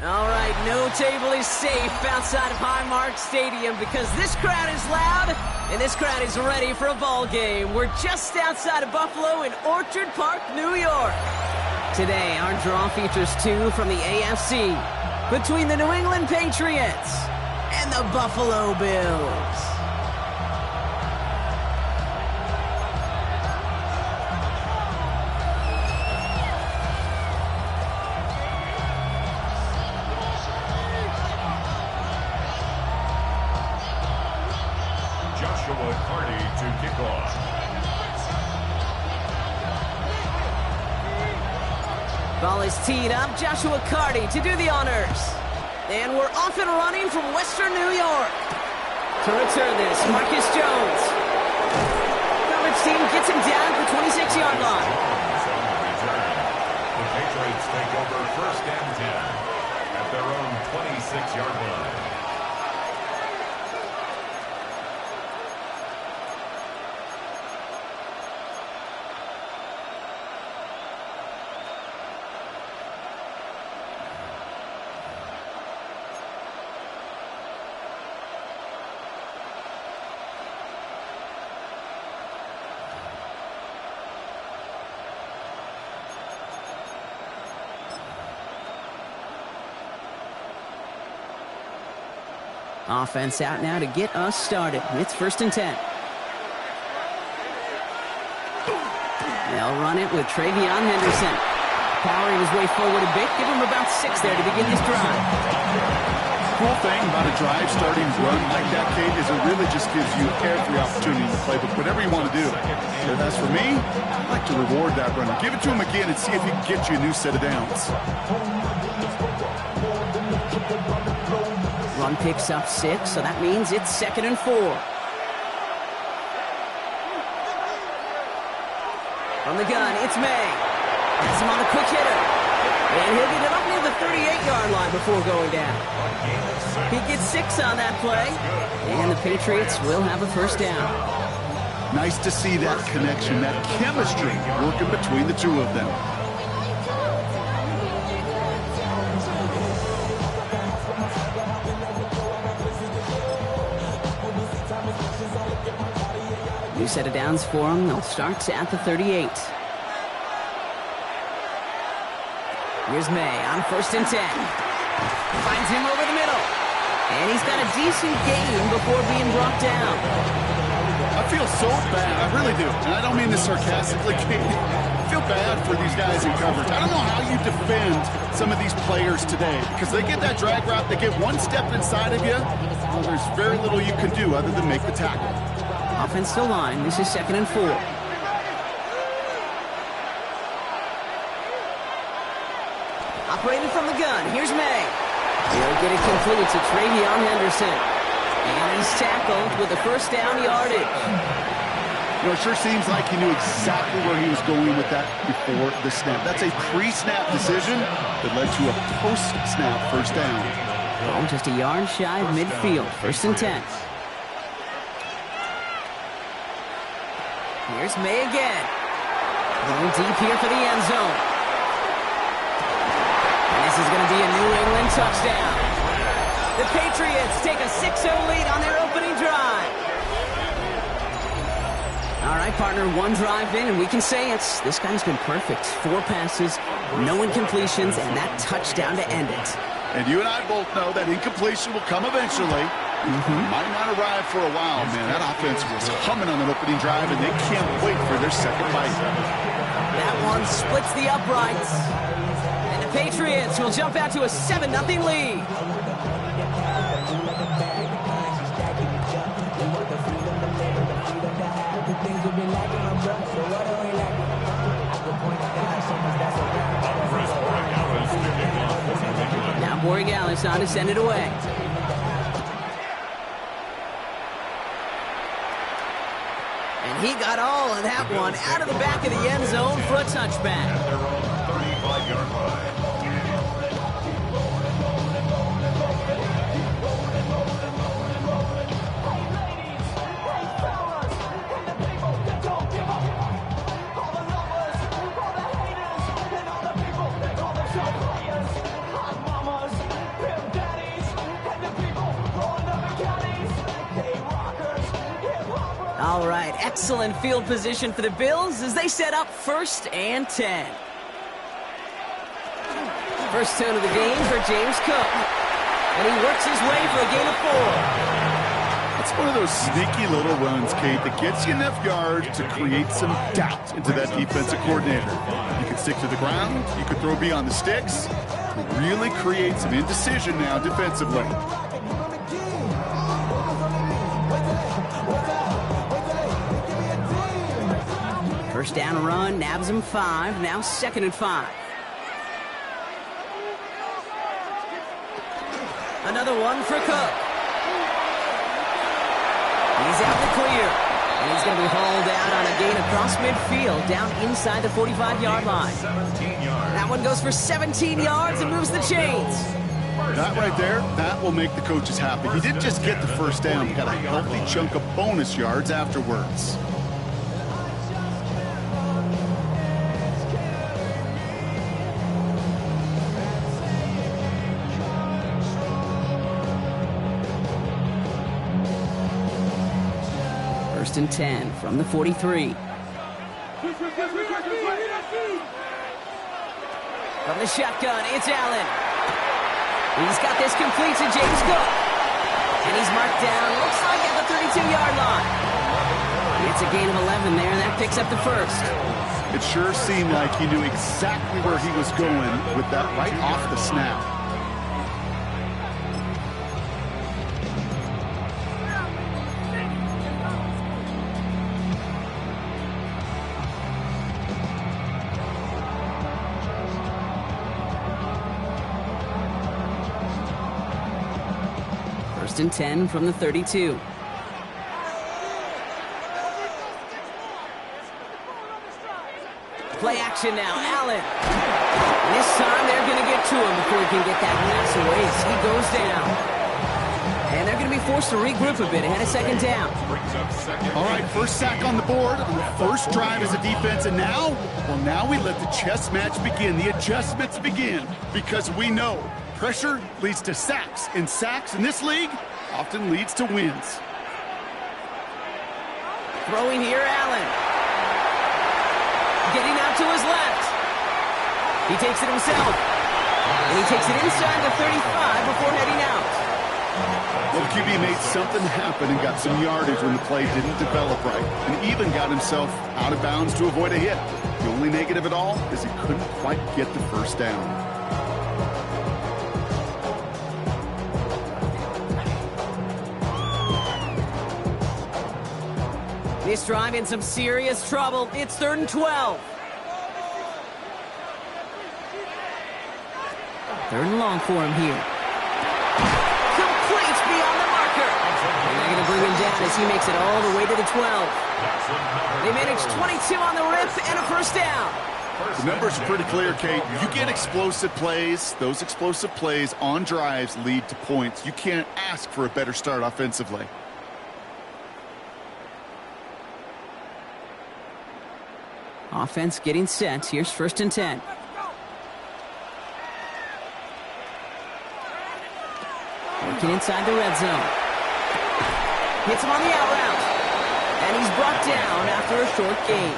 All right, no table is safe outside of Highmark Stadium because this crowd is loud and this crowd is ready for a ball game. We're just outside of Buffalo in Orchard Park, New York. Today, our draw features two from the AFC between the New England Patriots and the Buffalo Bills. To kick off. Ball is teed up. Joshua Carty to do the honors. And we're off and running from Western New York. To return this, Marcus Jones. Coverage team gets him down at the 26-yard line. The Patriots take over first and 10 at their own 26-yard line. Offense out now to get us started. It's first and 10. They'll run it with Travion Henderson. Powering his way forward a bit. Give him about 6 there to begin this drive. Cool thing about a drive starting run like that, Kate, is it really just gives you every opportunity to play, but whatever you want to do. And as for me, I like to reward that runner. Give it to him again and see if he can get you a new set of downs. Run picks up 6, so that means it's 2nd and 4. From the gun, it's May. Has him on the quick hitter. And he'll get it up near the 38-yard line before going down. He gets 6 on that play. And the Patriots will have a first down. Nice to see that connection, that chemistry working between the two of them. New set of downs for them. They'll start at the 38. Here's May on first and 10. Finds him over the middle. And he's got a decent gain before being brought down. I feel so bad. I really do. And I don't mean this sarcastically, Kate. I feel bad for these guys in coverage. I don't know how you defend some of these players today because they get that drag route, they get one step inside of you. Well, there's very little you can do other than make the tackle. Offensive line, this is 2nd and 4. Operating from the gun, here's May. He'll get it complete to Travion Henderson. And he's tackled with the first down yardage. You know, it sure seems like he knew exactly where he was going with that before the snap. That's a pre-snap decision that led to a post-snap first down. Ball just a yard shy of midfield. 1st and 10. Here's May again. Going deep here for the end zone. And this is going to be a New England touchdown. The Patriots take a 6-0 lead on their opening drive. All right, partner, one drive in, and we can say this guy's been perfect. 4 passes, no incompletions, and that touchdown to end it. And you and I both know that incompletion will come eventually. Might not arrive for a while, man. That offense was humming on the opening drive, and they can't wait for their second bite. That one splits the uprights. And the Patriots will jump out to a 7-0 lead. Now Borregales on to send it away. And he got all of that one out of the back of the end zone for a touchback. At their own 35-yard line. All right, excellent field position for the Bills as they set up 1st and 10. First tone of the game for James Cook. And he works his way for a gain of 4. It's one of those sneaky little runs, Kate, that gets you enough yards to create some doubt into that defensive coordinator. You can stick to the ground, you could throw beyond the sticks, really create some indecision now defensively. First down run, nabs him 5, now 2nd and 5. Another one for Cook. He's out the clear. And he's going to be hauled out on a gain across midfield, down inside the 45-yard line. 17 yards. That one goes for 17 yards and moves the chains. That right there, that will make the coaches happy. He didn't just get the first down, he got a healthy chunk of bonus yards afterwards. First and 10 from the 43. From the shotgun, it's Allen. He's got this complete to James Cook. And he's marked down, looks like at the 32-yard line. It's a gain of 11 there, and that picks up the first. It sure seemed like he knew exactly where he was going with that right off the snap. First and 10 from the 32. Play action now, Allen. And this time they're going to get to him before he can get that pass away. So he goes down. And they're going to be forced to regroup a bit ahead of 2nd down. All right, first sack on the board on the first drive as a defense. And now, well, now we let the chess match begin. The adjustments begin because we know pressure leads to sacks, and sacks in this league often leads to wins. Throwing here, Allen. Getting out to his left. He takes it himself. And he takes it inside the 35 before heading out. Well, the QB made something happen and got some yardage when the play didn't develop right, and even got himself out of bounds to avoid a hit. The only negative at all is he couldn't quite get the first down. This drive in some serious trouble. It's 3rd and 12. 3rd and long for him here. Complete beyond the marker. And they're going to bring him down as he makes it all the way to the 12. They manage 22 on the rip and a first down. The numbers are pretty clear, Kate. You get explosive plays. Those explosive plays on drives lead to points. You can't ask for a better start offensively. Offense getting set. Here's 1st and 10. Working inside the red zone. Hits him on the out route. And he's brought down after a short gain.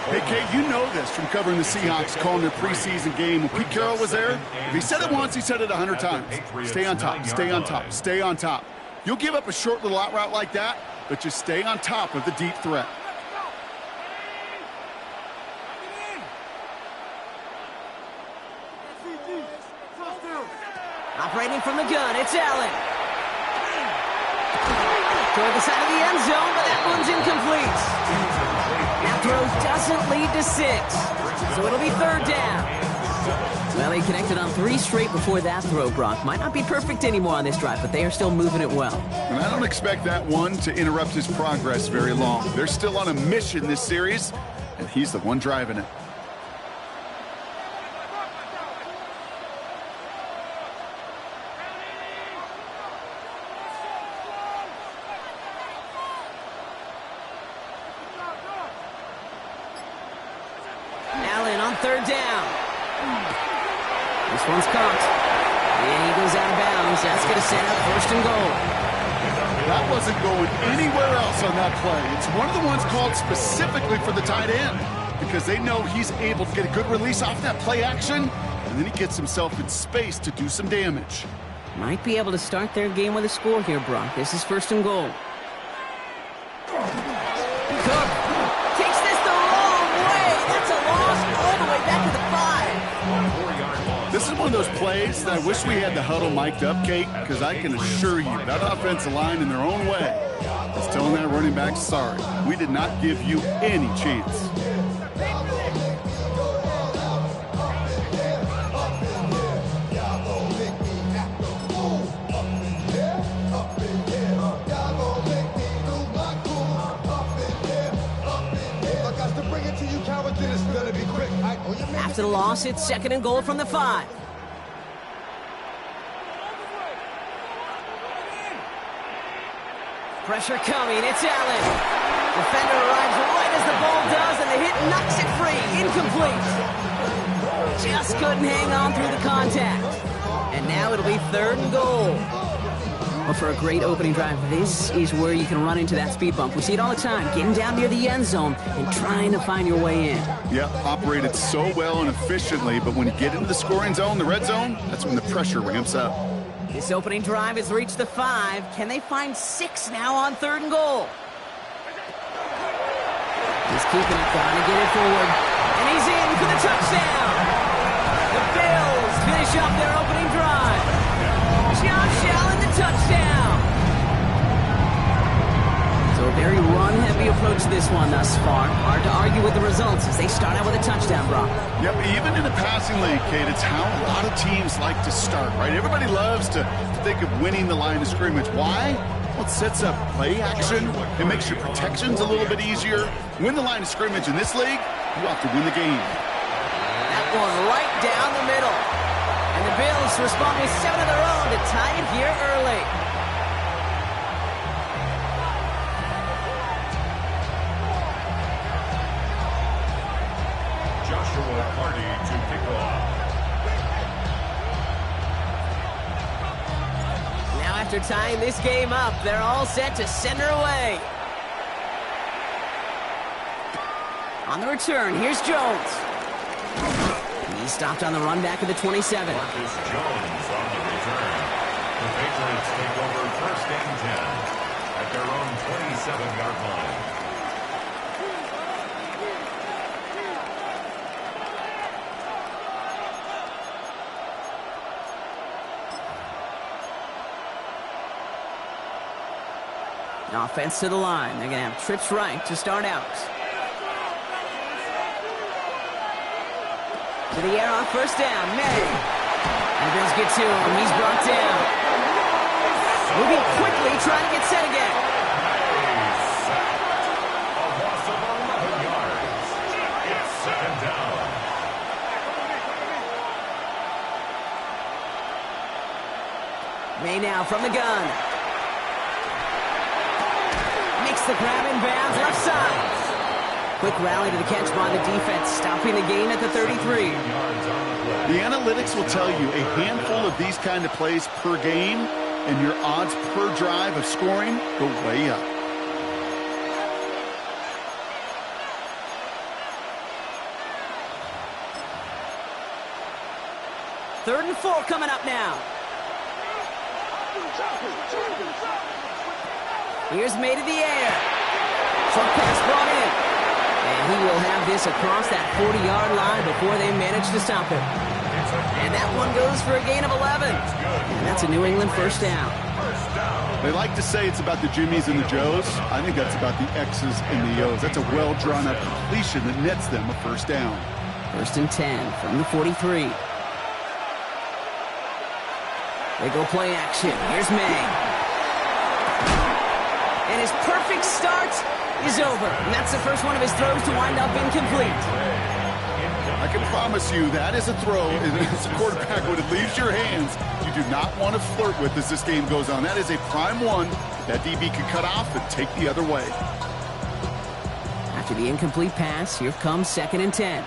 Hey, Kate, you know this from covering the Seahawks, calling their preseason game. When Pete Carroll was there, if he said it once, he said it 100 times. Stay on top, stay on top, stay on top. You'll give up a short little out route like that, but just stay on top of the deep threat. Operating from the gun, it's Allen. Toward the side of the end zone, but that one's incomplete. That throw doesn't lead to 6, so it'll be 3rd down. Well, he connected on 3 straight before that throw, Brock. Might not be perfect anymore on this drive, but they are still moving it well. And I don't expect that one to interrupt his progress very long. They're still on a mission this series, and he's the one driving it. Allen on 3rd down. This one's caught. And he goes out of bounds. That's going to set up 1st and goal. That wasn't going anywhere else on that play. It's one of the ones called specifically for the tight end because they know he's able to get a good release off that play action, and then he gets himself in space to do some damage. Might be able to start their game with a score here, Brock. This is 1st and goal. Cook takes this the wrong way. That's a loss all the way back to the 5. This is one of those plays that I wish we had the huddle mic'd up, Kate, because I can assure you that offensive line in their own way is telling that running back, sorry, we did not give you any chance. After the loss, it's 2nd and goal from the 5. Pressure coming, it's Allen. Defender arrives right as the ball does, and the hit knocks it free. Incomplete. Just couldn't hang on through the contact. And now it'll be 3rd and goal. Well, for a great opening drive, this is where you can run into that speed bump. We see it all the time, getting down near the end zone and trying to find your way in. Yeah, operated so well and efficiently, but when you get into the scoring zone, the red zone, that's when the pressure ramps up. This opening drive has reached the 5. Can they find 6 now on 3rd and goal? He's keeping it, trying to get it forward. And he's in for the touchdown. The Bills finish up their opening drive. Josh Allen, the touchdown. So a very run-heavy approach to this one thus far. Hard to argue with the results as they start out with a touchdown, Brock. Yep, even in a passing league, Kate, it's how a lot of teams like to start, right? Everybody loves to think of winning the line of scrimmage. Why? Well, it sets up play action. It makes your protections a little bit easier. Win the line of scrimmage in this league, you have to win the game. That one right down the middle. And the Bills respond with 7 of their own to tie it here early. Joshua Hardy to kick off. Now after tying this game up, they're all set to send her away. On the return, here's Jones. He's stopped on the run back of the 27. Marcus Jones on the return. The Patriots take over 1st and 10 at their own 27-yard line. Offense to the line. They're going to have trips right to start out. To the air on 1st down. May. And the Bills get to him. He's brought down. Moving quickly, trying to get set again. A loss of 11 yards. It's 2nd down. from the gun. Makes the grab in bounds, left side. Quick rally to the catch by the defense, stopping the gain at the 33. The analytics will tell you a handful of these kind of plays per game, and your odds per drive of scoring go way up. Third and 4 coming up now. Here's made in the air. Short pass brought in. And he will have this across that 40-yard line before they manage to stop it. And that one goes for a gain of 11. And that's a New England first down. They like to say it's about the Jimmies and the Joes. I think that's about the X's and the O's. That's a well-drawn-up completion that nets them a first down. First and 10 from the 43. They go play action. Here's May. And his perfect start is over. And that's the first one of his throws to wind up incomplete. I can promise you that is a throw as a quarterback when it leaves your hands you do not want to flirt with as this game goes on. That is a prime one that DB can cut off and take the other way. After the incomplete pass, here comes second and 10.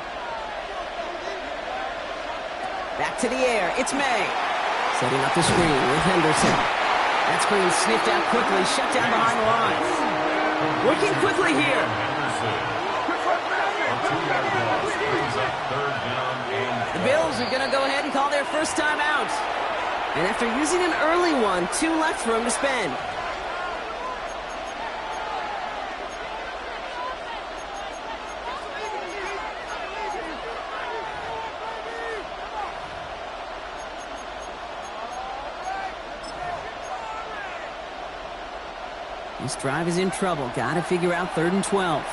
Back to the air. It's May. Setting up the screen with Henderson. That screen sniffed out quickly, shut down behind the line. Working quickly here. The Bills are going to go ahead and call their first time out. And after using an early one, 2 left for him to spend. This drive is in trouble. Got to figure out third and 12.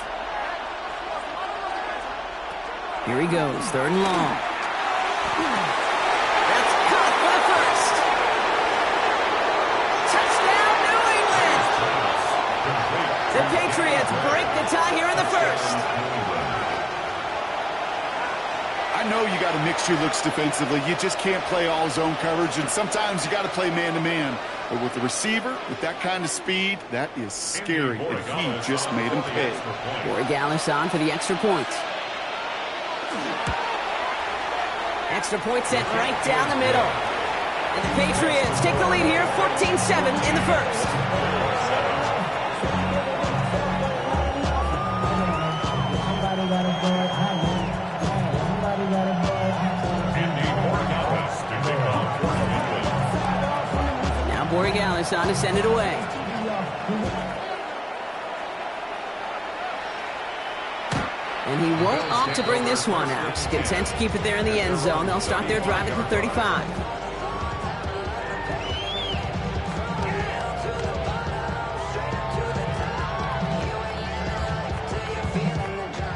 Here he goes, third and long. That's caught for the first. Touchdown, New England! The Patriots break the tie here in the first. I know you got to mix your looks defensively. You just can't play all zone coverage, and sometimes you got to play man-to-man. But with the receiver, with that kind of speed, that is scary, and he just made him pay. Borregales on for the extra point. Extra point sent right down the middle. And the Patriots take the lead here, 14-7 in the first. Now Borregales on to send it away. And he won't opt to bring this one out. Content to keep it there in the end zone. They'll start their drive at the 35.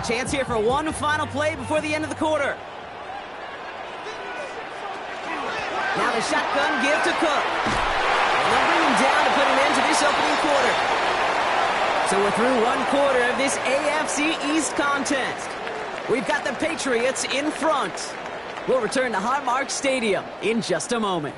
Chance here for one final play before the end of the quarter. Now the shotgun give to Cook. And they'll bring him down to put an end to this opening quarter. So we're through one quarter of this AFC East contest. We've got the Patriots in front. We'll return to Highmark Stadium in just a moment.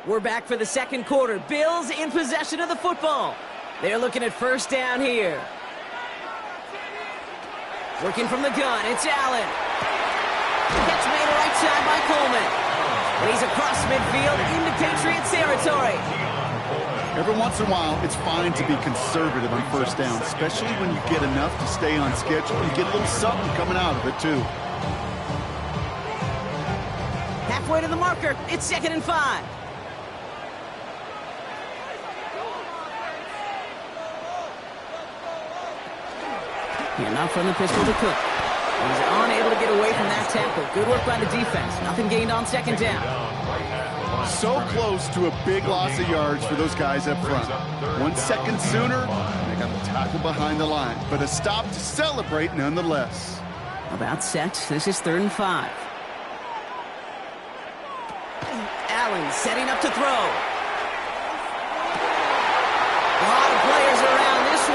We're back for the second quarter. Bills in possession of the football. They're looking at first down here. Working from the gun, it's Allen. Catch made right side by Coleman. And he's across midfield into Patriots territory. Every once in a while, it's fine to be conservative on first down, especially when you get enough to stay on schedule. You get a little something coming out of it, too. Halfway to the marker, it's 2nd and 5. Here, now from the pistol to Cook. He's unable to get away from that tackle. Good work by the defense. Nothing gained on second down. So close to a big loss of yards for those guys up front. 1 second sooner, and they got the tackle behind the line. But a stop to celebrate nonetheless. About set. This is 3rd and 5. Allen setting up to throw. A lot of players around this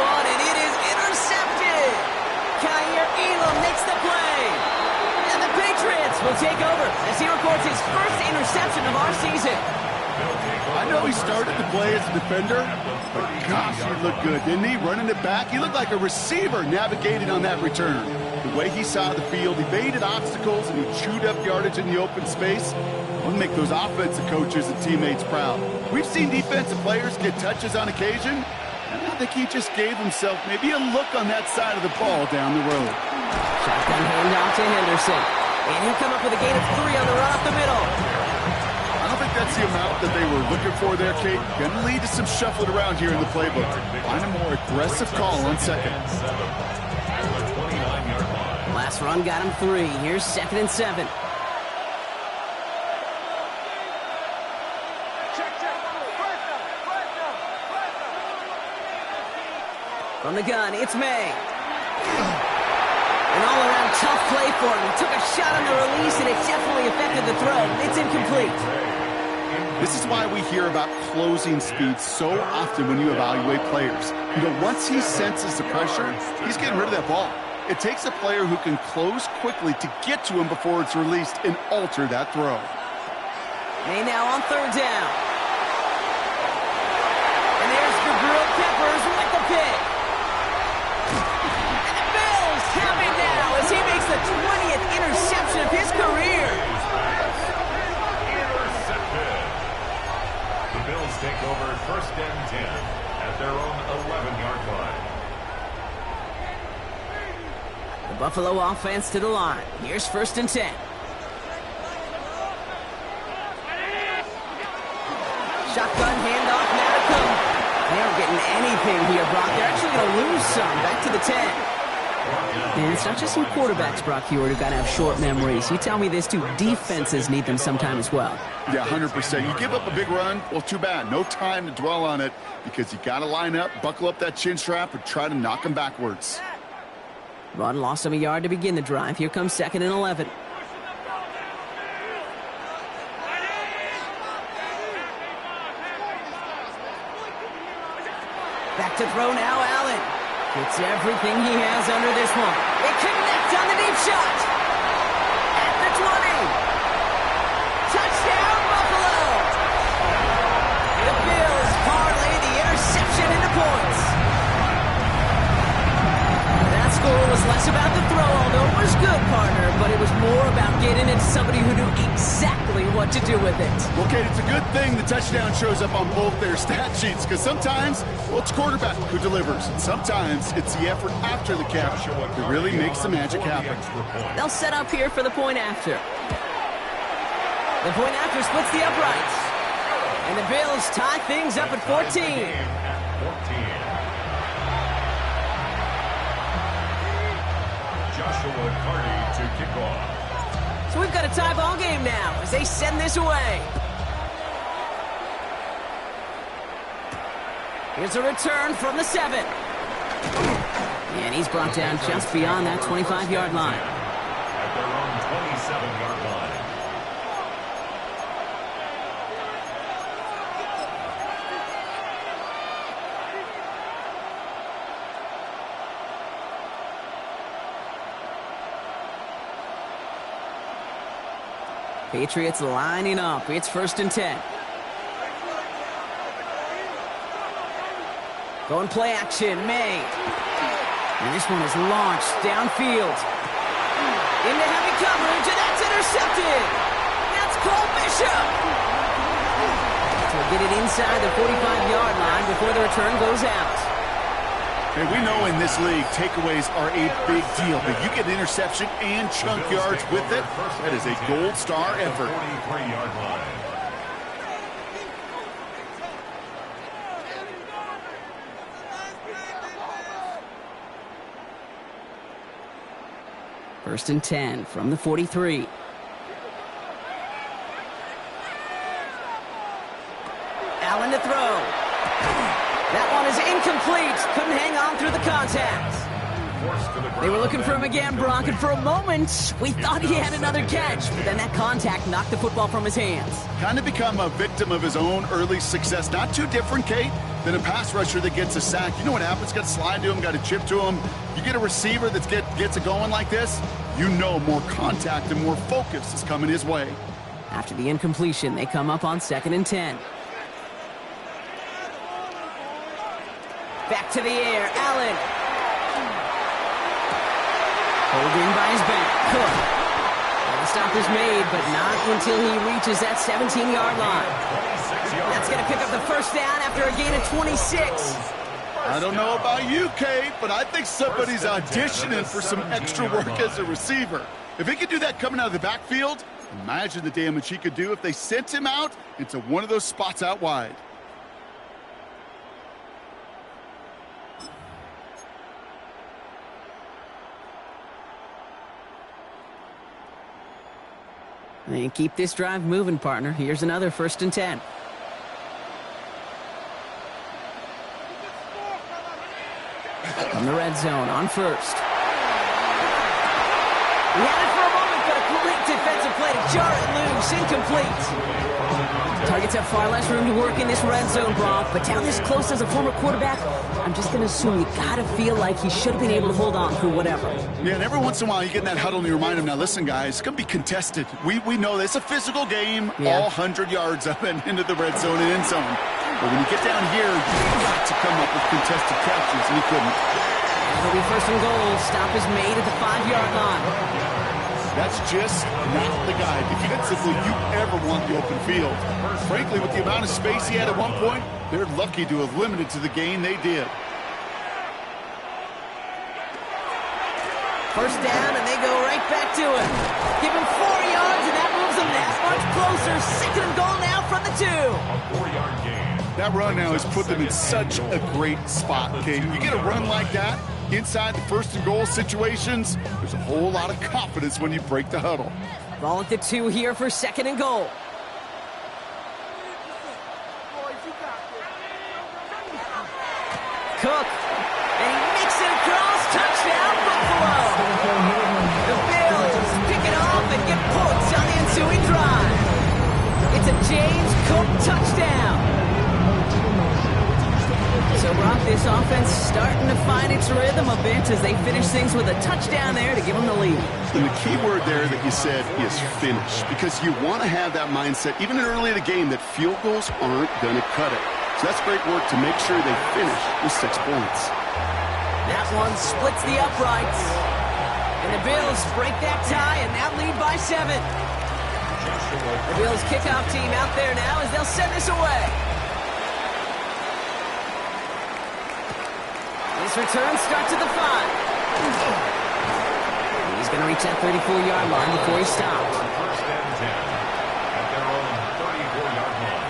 season. I know he started to play as a defender, but gosh, he looked good, didn't he? Running it back, he looked like a receiver navigating on that return. The way he saw the field, he evaded obstacles, and he chewed up yardage in the open space. Will make those offensive coaches and teammates proud. We've seen defensive players get touches on occasion, and I think he just gave himself maybe a look on that side of the ball down the road. Shotgun handoff to Henderson. And he'll come up with a gain of 3 on the run up the middle. I don't think that's the amount that they were looking for there, Kate. Going to lead to some shuffling around here in the playbook. Find a more aggressive call on second. Last run got him 3. Here's 2nd and 7. From the gun, it's May. An all-around tough play for him. He took a shot on the release, and it definitely affected the throw. It's incomplete. This is why we hear about closing speed so often when you evaluate players. You know, once he senses the pressure, he's getting rid of that ball. It takes a player who can close quickly to get to him before it's released and alter that throw. May now on 3rd down. And there's the grilled peppers with the pick. And the Bills have it now as he makes the 20th interception of his career. Intercepted. The Bills take over 1st and 10 at their own 11-yard line. The Buffalo offense to the line. Here's 1st and 10. Shotgun handoff, Madicum. They aren't getting anything here, Brock. They're actually going to lose some. Back to the 10. And it's not just some quarterbacks, Brock Hewitt, who got to have short memories. You tell me this, too. Defenses need them sometime as well. Yeah, 100%. You give up a big run, well, too bad. No time to dwell on it because you got to line up, buckle up that chin strap, and try to knock them backwards. Run lost him a yard to begin the drive. Here comes 2nd and 11. Back to throw now, Allen. Gets everything he has under this one. They connect on the deep shot. At the 20. Touchdown, Buffalo. The Bills parlay the interception into points. That score was less about the throw, although it was good, partner, but it was more about getting it to somebody who knew exactly what to do with it. Well, Kate, it's a good thing the touchdown shows up on both their stat sheets because sometimes, well, it's quarterback who delivers. And sometimes it's the effort after the catch that really makes the magic happen. They'll set up here for the point after. The point after splits the uprights. And the Bills tie things up at 14. Joshua Carty to kick off. So we've got a tie ball game now as they send this away. Here's a return from the 7. And he's brought down just beyond that 25-yard line. At their own 27-yard line. Patriots lining up. It's 1st and 10. Going play action, May. And this one is launched downfield. Into heavy coverage, and that's intercepted. That's Cole Bishop. So we'll get it inside the 45-yard line before the return goes out. And we know in this league, takeaways are a big deal, but you get interception and chunk yards with it, that is a gold star effort. 43-yard line. First and 10 from the 43. Allen to throw. That one is incomplete. Couldn't hang on through the contact. They were looking for him again, Brock, and for a moment, we thought he had another catch, but then that contact knocked the football from his hands. Kind of become a victim of his own early success. Not too different, Kate, than a pass rusher that gets a sack. You know what happens? Got to slide to him, got to chip to him. You get a receiver that gets it going like this, you know more contact and more focus is coming his way. After the incompletion, they come up on 2nd and 10. Back to the air, Allen. Holding by his back, Cook. The stop is made, but not until he reaches that 17-yard line. That's going to pick up the first down after a gain of 26. I don't know about you, Kate, but I think somebody's auditioning for some extra work as a receiver. If he could do that coming out of the backfield, imagine the damage he could do if they sent him out into one of those spots out wide. And keep this drive moving, partner. Here's another 1st and 10. From the red zone on 1st. He had it for a moment, but a great defensive play to jar it loose. Incomplete. Targets have far less room to work in this red zone, Brock, but down this close as a former quarterback, I'm just going to assume you got to feel like he should have been able to hold on through whatever. Yeah, and every once in a while you get in that huddle and you remind him, now listen, guys, it's going to be contested. We know this. It's a physical game, all 100 yards up and into the red zone and end zone. But when you get down here, you've got to come up with contested captures, and he couldn't. It'll be 1st and goal. Stop is made at the 5-yard line. That's just not the guy defensively you ever want the open field. Frankly, with the amount of space he had at one point, they're lucky to have limited to the gain they did. First down, and they go right back to it. Give him 4 yards, and that moves them that much closer. 2nd and goal now from the 2. A 4-yard gain. That run now has put them in such a great spot, Kate. You get a run like that inside the 1st and goal situations, there's a whole lot of confidence when you break the huddle. Ball at the 2 here for 2nd and goal. Cook, and he makes it across. Touchdown, Buffalo. The Bills pick it off and get points on the ensuing drive. It's a James Cook touchdown. So, Brock, this offense starting to find its rhythm a bit as they finish things with a touchdown there to give them the lead. And the key word there that you said is finish, because you want to have that mindset, even early in the game, that field goals aren't going to cut it. So that's great work to make sure they finish with 6 points. That one splits the uprights. And the Bills break that tie and now lead by 7. The Bills kickoff team out there now as they'll send this away. This return starts at the 5. He's going to reach that 34-yard line before he stops. 1st and 10 at their own 34-yard line.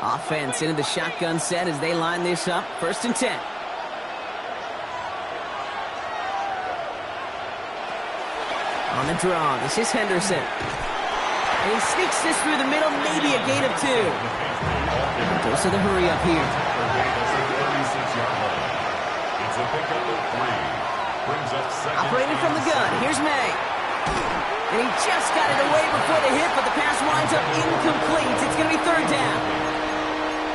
Offense into the shotgun set as they line this up. 1st and 10. On the draw, this is Henderson. And he sneaks this through the middle, maybe a gain of 2. Goes to the hurry up here. It's a pickup of 3. Brings up 2nd. Operating from the gun, here's May. And he just got it away before the hit, but the pass winds up incomplete. It's going to be 3rd down.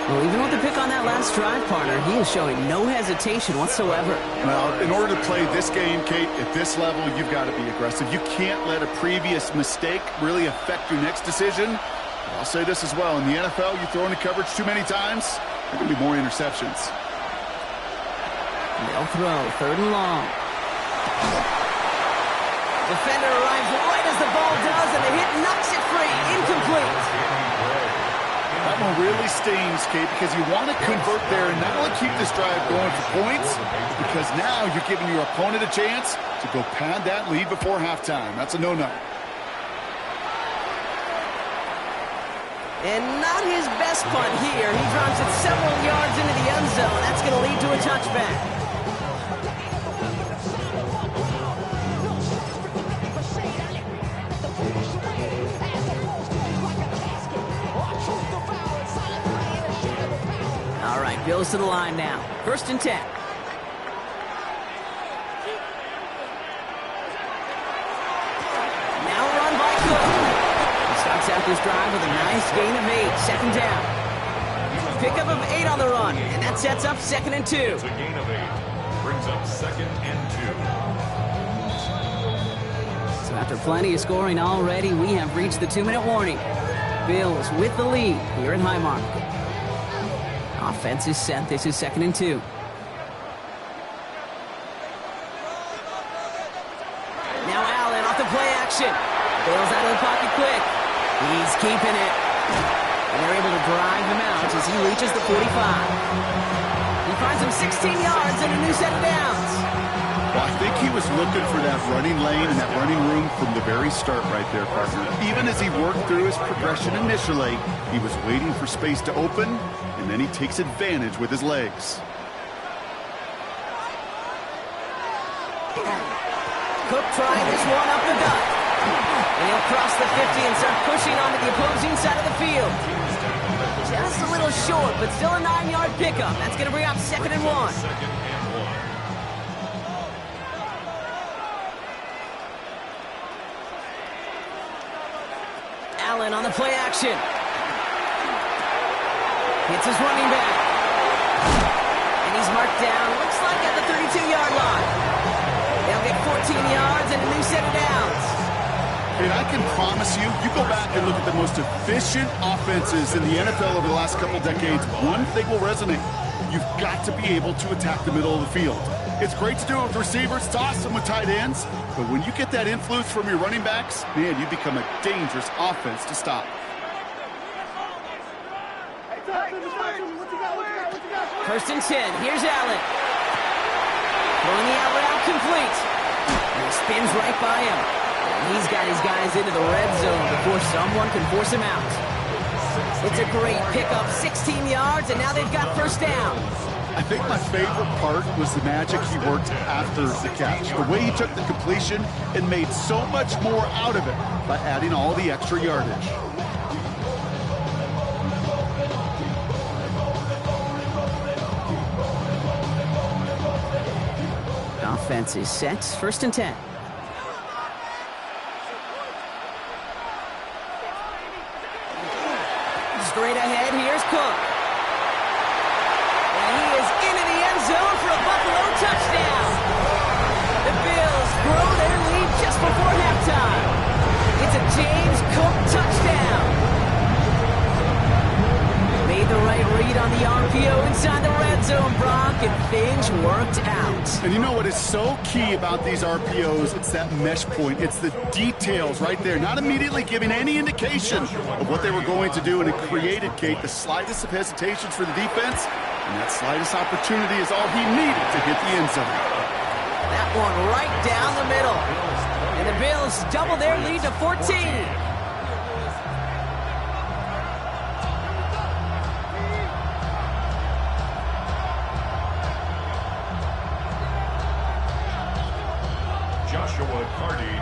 Well, even with the pick on that last drive, partner, he is showing no hesitation whatsoever. Well, in order to play this game, Kate, at this level, you've got to be aggressive. You can't let a previous mistake really affect your next decision. I'll say this as well. In the NFL, you throw into coverage too many times, there are going to be more interceptions. They'll throw 3rd and long. Defender arrives right as the ball does, and the hit knocks it free. Incomplete. That one really stings, Kate, because you want to convert there and not only keep this drive going for points, because now you're giving your opponent a chance to go pad that lead before halftime. That's a no-no. And not his best punt here. He drops it several yards into the end zone. That's going to lead to a touchback. All right, Bills to the line now. 1st and 10. this drive with a nice gain of 8. Second down. Pickup of 8 on the run, and that sets up 2nd and 2. It's a gain of 8. Brings up 2nd and 2. So after plenty of scoring already, we have reached the 2-minute warning. Bills with the lead here at Highmark. Offense is set. This is 2nd and 2. Now Allen off the play action. Bills out of the pocket quick. He's keeping it. And they're able to drive him out as he reaches the 45. He finds him 16 yards and a new set of downs. Well, I think he was looking for that running lane and that running room from the very start right there, partner. Even as he worked through his progression initially, he was waiting for space to open, and then he takes advantage with his legs. Cook trying this one up the gut. And he'll cross the 50 and start pushing onto the opposing side of the field. Just a little short, but still a 9-yard pickup. That's going to bring up 2nd and 1. Allen on the play action. Hits his running back. And he's marked down, looks like at the 32-yard line. They'll get 14 yards and a new set of downs. And I can promise you, you go back and look at the most efficient offenses in the NFL over the last couple decades, one thing will resonate. You've got to be able to attack the middle of the field. It's great to do it with receivers, it's awesome with tight ends, but when you get that influence from your running backs, man, you become a dangerous offense to stop. First and 10, here's Allen. Throwing the out route complete. And he spins right by him. And he's got his guys into the red zone before someone can force him out. It's a great pickup, 16 yards, and now they've got first down. I think my favorite part was the magic he worked after the catch. The way he took the completion and made so much more out of it by adding all the extra yardage. Offense is set, first and 10. Straight ahead, here's Cook. And he is into the end zone for a Buffalo touchdown. The Bills grow their lead just before halftime. It's a James Cook touchdown. Made the right read on the RPO inside the red zone, Brock, and things worked out. And you know what is so key about these RPOs? It's that mesh point. It's the details right there. Not immediately giving any indication of what they were going to do, and it created, Kate, the slightest of hesitations for the defense, and that slightest opportunity is all he needed to hit the end zone. That one right down the middle. And the Bills double their lead to 14.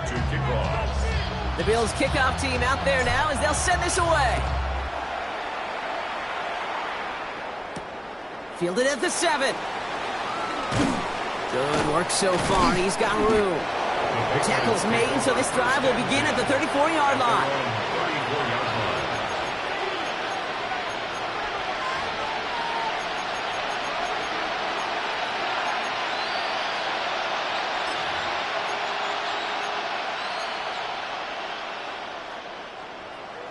To kick off. The Bills kickoff team out there now as they'll send this away. Fielded at the 7. Good work so far. He's got room. Tackle's made, so this drive will begin at the 34-yard line.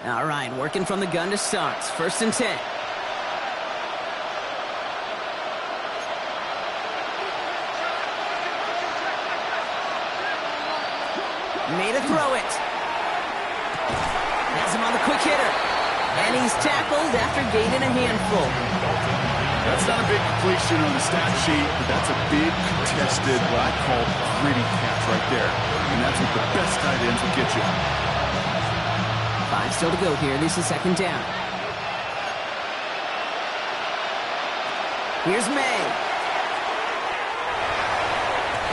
All right, working from the gun to start. First and 10. Made a throw it. Has him on the quick hitter. And he's tackled after gaining a handful. That's not a big completion on the stat sheet, but that's a big contested, what I call gritty catch right there. And that's what the best tight ends will get you. 5 still to go here. This is second down. Here's May.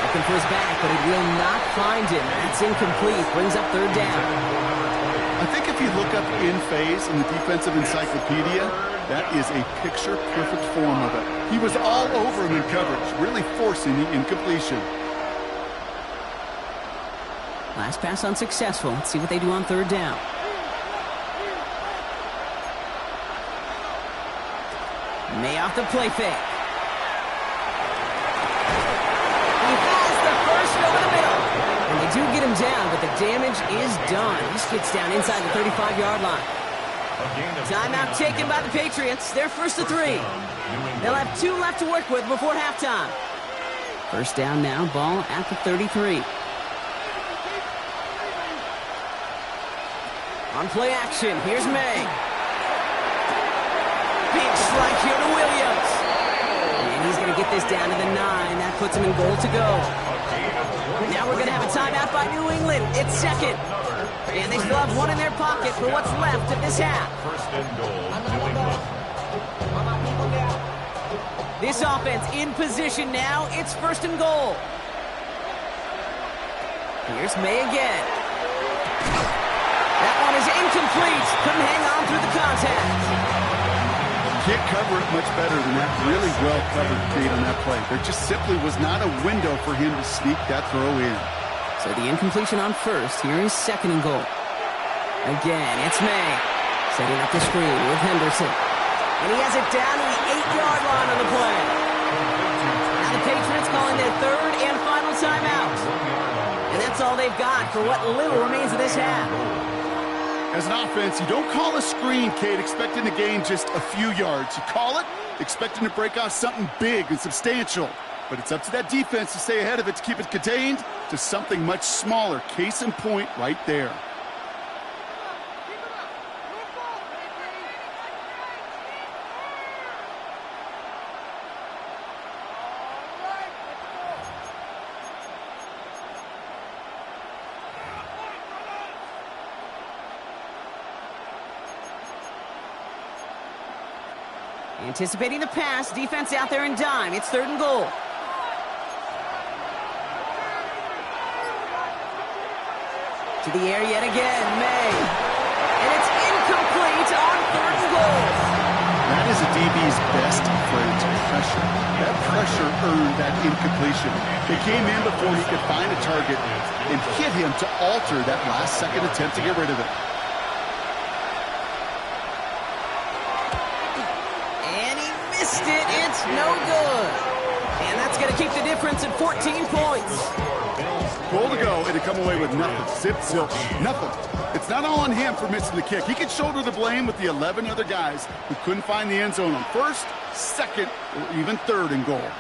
Looking for his back, but he will not find him. That's incomplete. Brings up third down. I think if you look up in phase in the defensive encyclopedia, that is a picture-perfect form of it. He was all over him in coverage, really forcing the incompletion. Last pass unsuccessful. Let's see what they do on third down. May off the play fake. He has the first over the middle. And they do get him down, but the damage is done. He gets down inside the 35-yard line. Timeout taken by the Patriots. They're first to 3. They'll have 2 left to work with before halftime. First down now, ball at the 33. On play action, here's May. Big strike here to Williams. And he's going to get this down to the 9. That puts him in goal to go. Now we're going to have a timeout by New England. It's second. And they still have 1 in their pocket for what's left of this half. First and goal, New England. This offense in position now. It's first and goal. Here's May again. That one is incomplete. Couldn't hang on through the contact. Can't cover it much better than that. Really well covered, Kate, on that play. There just simply was not a window for him to sneak that throw in. So the incompletion on first. Here is second and goal. Again, it's May. Setting up the screen with Henderson. And he has it down to the 8-yard line on the play. Now the Patriots calling their third and final timeout. And that's all they've got for what little remains of this half. As an offense, you don't call a screen, Kate, expecting to gain just a few yards. You call it expecting to break off something big and substantial. But it's up to that defense to stay ahead of it, to keep it contained to something much smaller. Case in point right there. Anticipating the pass, defense out there in dime. It's third and goal. To the air yet again, May. And it's incomplete on third and goal. That is a DB's best friend, pressure. That pressure earned that incompletion. They came in before he could find a target and hit him to alter that last-second attempt to get rid of it. It's no good. And that's going to keep the difference at 14 points. Goal to go, and to come away with nothing. Zip, zilch, nothing. It's not all on him for missing the kick. He could shoulder the blame with the 11 other guys who couldn't find the end zone on first, second, or even third and goal.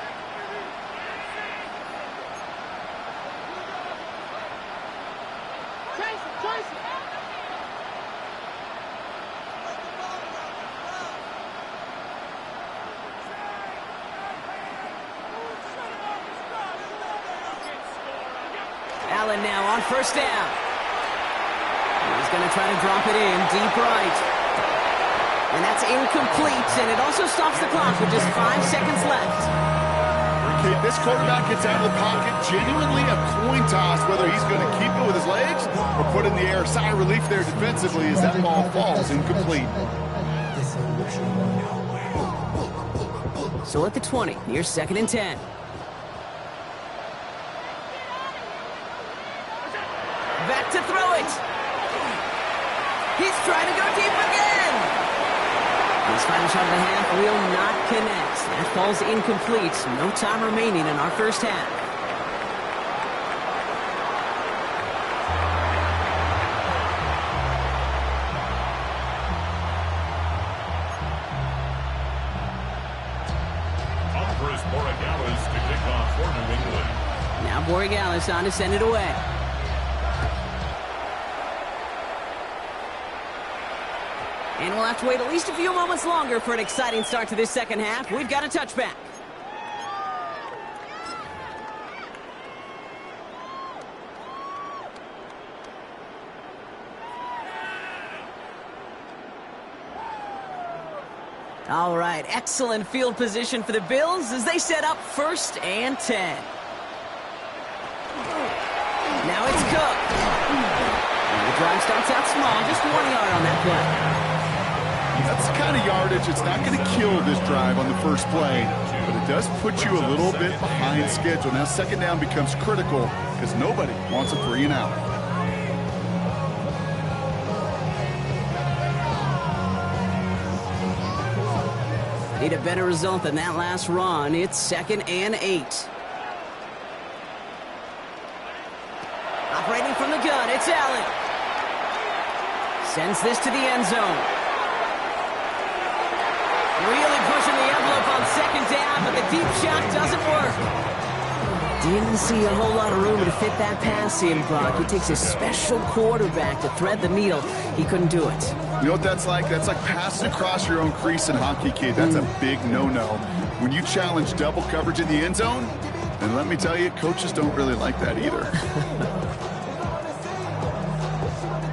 Allen now on first down. He's going to try to drop it in deep right. And that's incomplete, and it also stops the clock with just 5 seconds left. Okay, this quarterback gets out of the pocket, genuinely a coin toss, whether he's going to keep it with his legs or put in the air. Sigh of relief there defensively as that ball falls incomplete. So at the 20, here's second and 10. Back to throw it. He's trying to go deep again. His final shot of the half will not connect. That falls incomplete. No time remaining in our first half. To kick off for New England. Now Borregales on to send it away. And we'll have to wait at least a few moments longer for an exciting start to this second half. We've got a touchback. All right, excellent field position for the Bills as they set up first and 10. Now it's Cook. And the drive starts out small, just 1 yard on that play. That's the kind of yardage it's not going to kill this drive on the first play, but it does put you a little bit behind schedule. Now second down becomes critical because nobody wants a 3 and out. Need a better result than that last run. It's 2nd and 8. Operating from the gun, it's Allen. Sends this to the end zone. Really pushing the envelope on 2nd down, but the deep shot doesn't work. Didn't see a whole lot of room to fit that pass in, Brock. It takes a special quarterback to thread the needle. He couldn't do it. You know what that's like? That's like passing across your own crease in hockey, kid. That's a big no-no. When you challenge double coverage in the end zone, and let me tell you, coaches don't really like that either.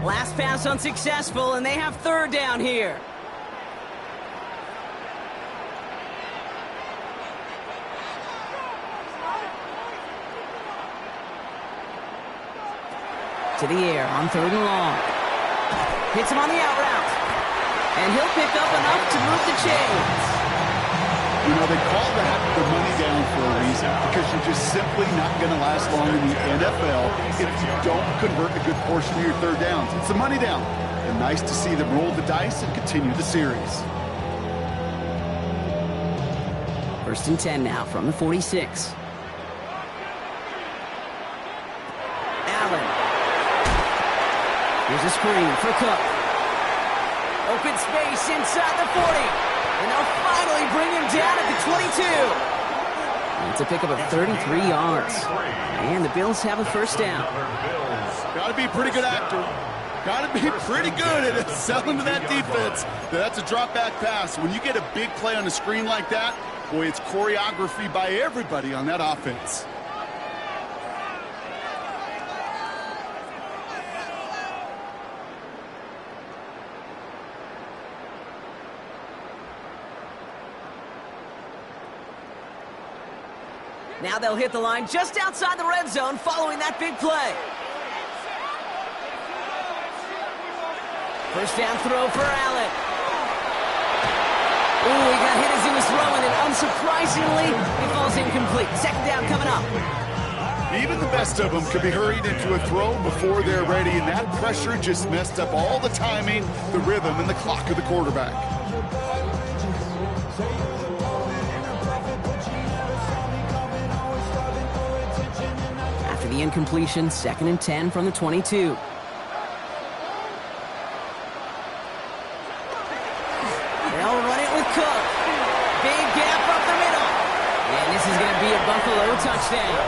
Last pass unsuccessful, and they have 3rd down here. To the air on 3rd and long. Hits him on the out route. And he'll pick up enough to move the chains. You know, they call that the money down for a reason, because you're just simply not going to last long in the NFL if you don't convert a good portion of your 3rd downs. It's the money down. And nice to see them roll the dice and continue the series. 1st and 10 now from the 46. Allen. Here's a screen for Cook. Open space inside the 40. And they'll finally bring him down at the 22. It's a pickup of 33 yards. And the Bills have a 1st down. Got to be a pretty good actor. Got to be pretty good at selling to that defense. That's a drop back pass. When you get a big play on the screen like that, boy, it's choreography by everybody on that offense. Now they'll hit the line just outside the red zone following that big play. 1st down throw for Allen. Ooh, he got hit as he was throwing, and unsurprisingly, he falls incomplete. 2nd down coming up. Even the best of them could be hurried into a throw before they're ready, and that pressure just messed up all the timing, the rhythm, and the clock of the quarterback. After the incompletion, 2nd and 10 from the 22. They'll run it with Cook. Big gap up the middle. And this is going to be a Buffalo touchdown.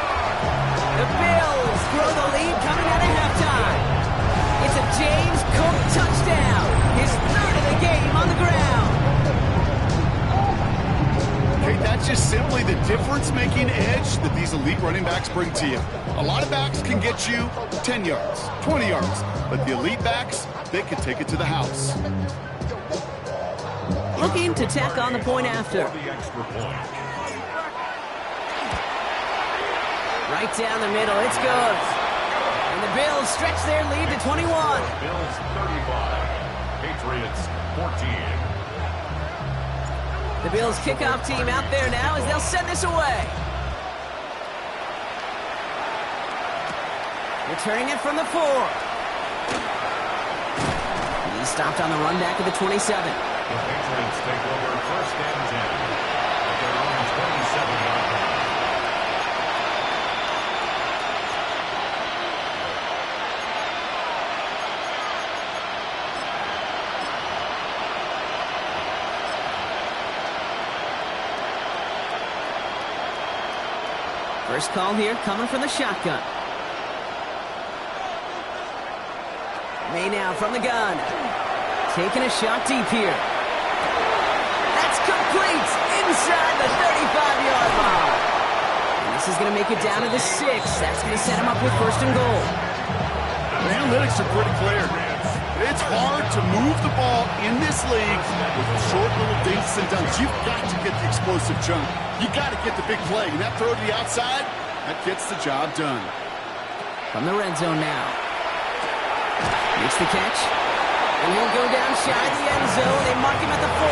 The Bills throw the lead coming out of halftime. It's a James Cook touchdown. His 3rd of the game on the ground. Okay, that's just simply the difference-making edge that these elite running backs bring to you. A lot of backs can get you 10 yards, 20 yards, but the elite backs, they can take it to the house. Looking to tack on the point after. Right down the middle, it's good. And the Bills stretch their lead to 21. Bills 35, Patriots 14. The Bills kickoff team out there now as they'll send this away. Returning it from the 4. He's stopped on the run back of the 27. The Patriots take over 1st and 10 at their own 27-yard line. First call here coming from the shotgun. May now from the gun. Taking a shot deep here. That's complete inside the 35-yard line. And this is going to make it down to the 6. That's going to set him up with 1st and goal. The analytics are pretty clear. It's hard to move the ball in this league with short little dinks and dunks. You've got to get the explosive jump. You got to get the big play. And that throw to the outside, that gets the job done. From the red zone now. Makes the catch. And he'll go down shy of the end zone. They mark him at the 4.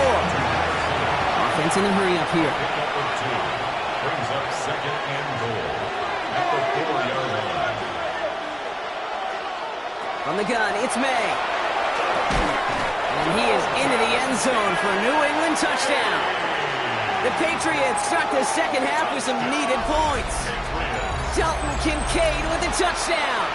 Offense in a hurry up here. Pickup of 2. Brings up 2nd and goal at the 4-yard line. From the gun, it's May. And he is into the end zone for a New England touchdown. The Patriots start the second half with some needed points. Dalton Kincaid with a touchdown.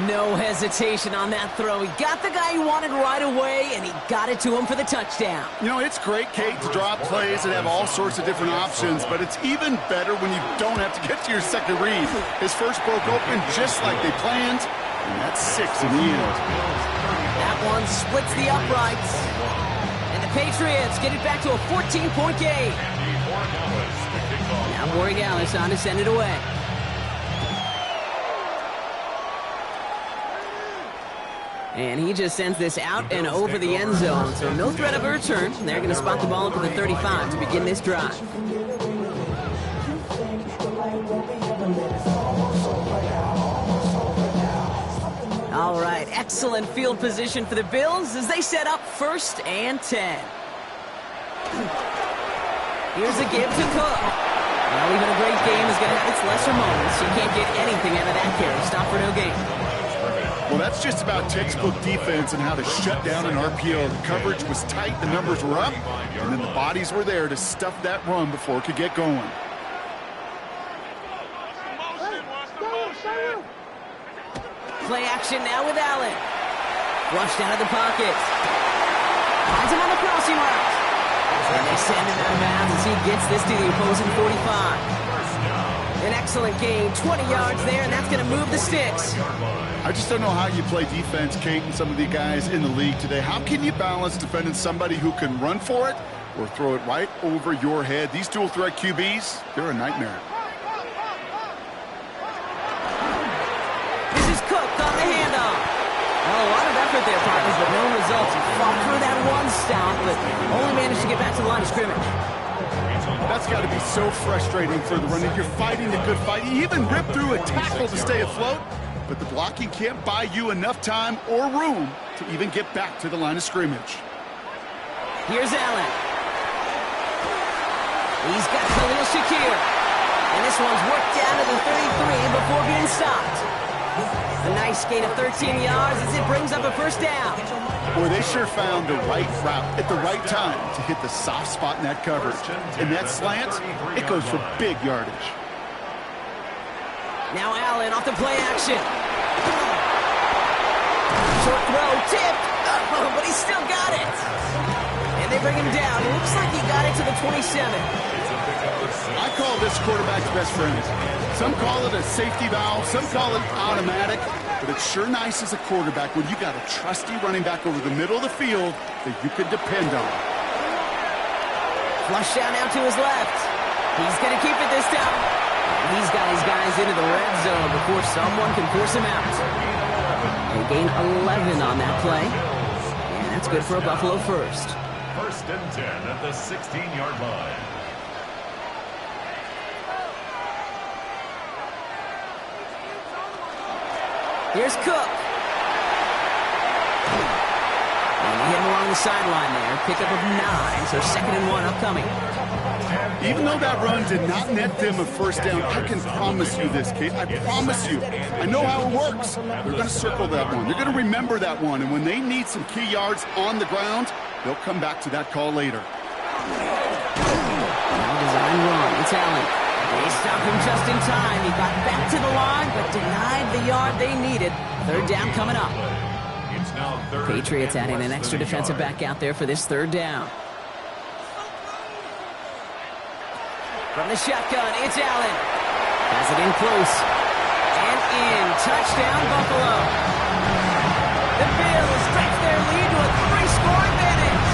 No hesitation on that throw. He got the guy he wanted right away, and he got it to him for the touchdown. You know, it's great, Kate, to draw plays and have all sorts of different options, but it's even better when you don't have to get to your second read. His first broke open just like they planned, and that's 6 in the end. That one splits the uprights. And the Patriots get it back to a 14-point game. Now Borregales on to send it away. And he just sends this out and over the end zone. So no threat of a return. They're going to spot the ball up at the 35 to begin this drive. All right, excellent field position for the Bills as they set up 1st and 10. Here's a give to Cook. Well, even a great game is going to have its lesser moments. You can't get anything out of that carry. Stop for no gain. Well, that's just about textbook defense and how to shut down an RPO. The coverage was tight, the numbers were up, and then the bodies were there to stuff that run before it could get going. Play action now with Allen. Flushed out of the pocket. Finds him on the crossing route. And they send him out of bounds as he gets this to the opposing 45. An excellent gain, 20 yards there, and that's going to move the sticks. I just don't know how you play defense, Kate, and some of the guys in the league today. How can you balance defending somebody who can run for it or throw it right over your head? These dual threat QBs, they're a nightmare. This is Cook on the handoff. Well, a lot of effort there, partners, but no results. He fought for that one stop, but only managed to get back to the line of scrimmage. That's got to be so frustrating for the runner. You're fighting the good fight. You even rip through a tackle to stay afloat, but the blocking can't buy you enough time or room to even get back to the line of scrimmage. Here's Allen. He's got Khalil Shakir. And this one's worked down to the 33 before being stopped. A nice gain of 13 yards as it brings up a 1st down. Boy, they sure found the right route at the right time to hit the soft spot in that coverage. And that slant, it goes for big yardage. Now Allen off the play action. Short throw, tipped. Oh, but he still got it. And they bring him down. It looks like he got it to the 27. I call this quarterback's best friend. Some call it a safety valve, some call it automatic, but it's sure nice as a quarterback when you got a trusty running back over the middle of the field that you can depend on. Flush down now to his left. He's going to keep it this time. He's got his guys into the red zone before someone can force him out. They gain 11 on that play, and that's good for a Buffalo 1st. 1st and 10 at the 16-yard line. Here's Cook. And they hit him along the sideline there. Pickup of 9, so 2nd and 1 upcoming. Even though that run did not net them a 1st down, I can promise you this, Kate. I promise you. I know how it works. They're going to circle that one. They're going to remember that one. And when they need some key yards on the ground, they'll come back to that call later. Now design run. It's Allen. They stopped him just in time. He got back to the line, but denied the yard they needed. 3rd down coming up. Patriots adding an extra defensive back out there for this 3rd down. From the shotgun, it's Allen. Has it in close. And in. Touchdown, Buffalo. The Bills stretch their lead to a 3-score advantage.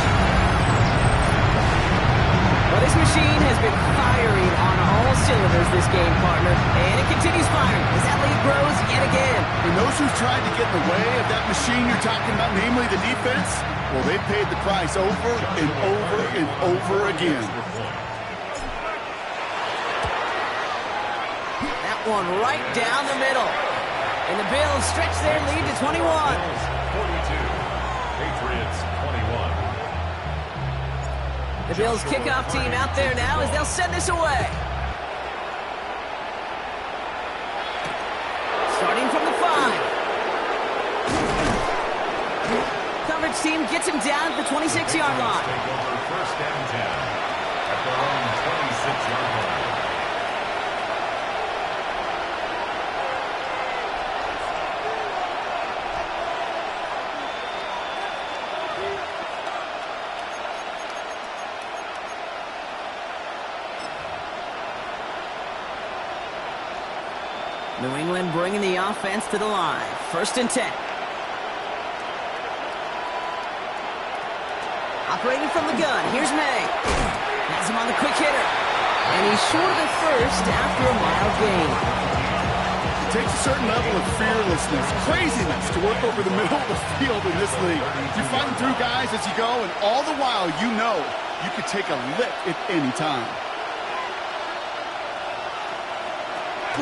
Well, this machine has been firing on all cylinders this game, partner. And it continues firing as that lead grows yet again. And those who've tried to get in the way of that machine you're talking about, namely the defense, well, they've paid the price over and over and over again. That one right down the middle. And the Bills stretch their lead to 21. 42. Patriots 21. The Bills kickoff team out there now as they'll send this away. Starting from the 5. Coverage team gets him down at the 26-yard line. New England bringing the offense to the line. 1st and 10. Operating from the gun, here's May. Has him on the quick hitter. And he's short of the first after a mild gain. It takes a certain level of fearlessness, craziness to work over the middle of the field in this league. You're fighting through guys as you go, and all the while you know you could take a lick at any time.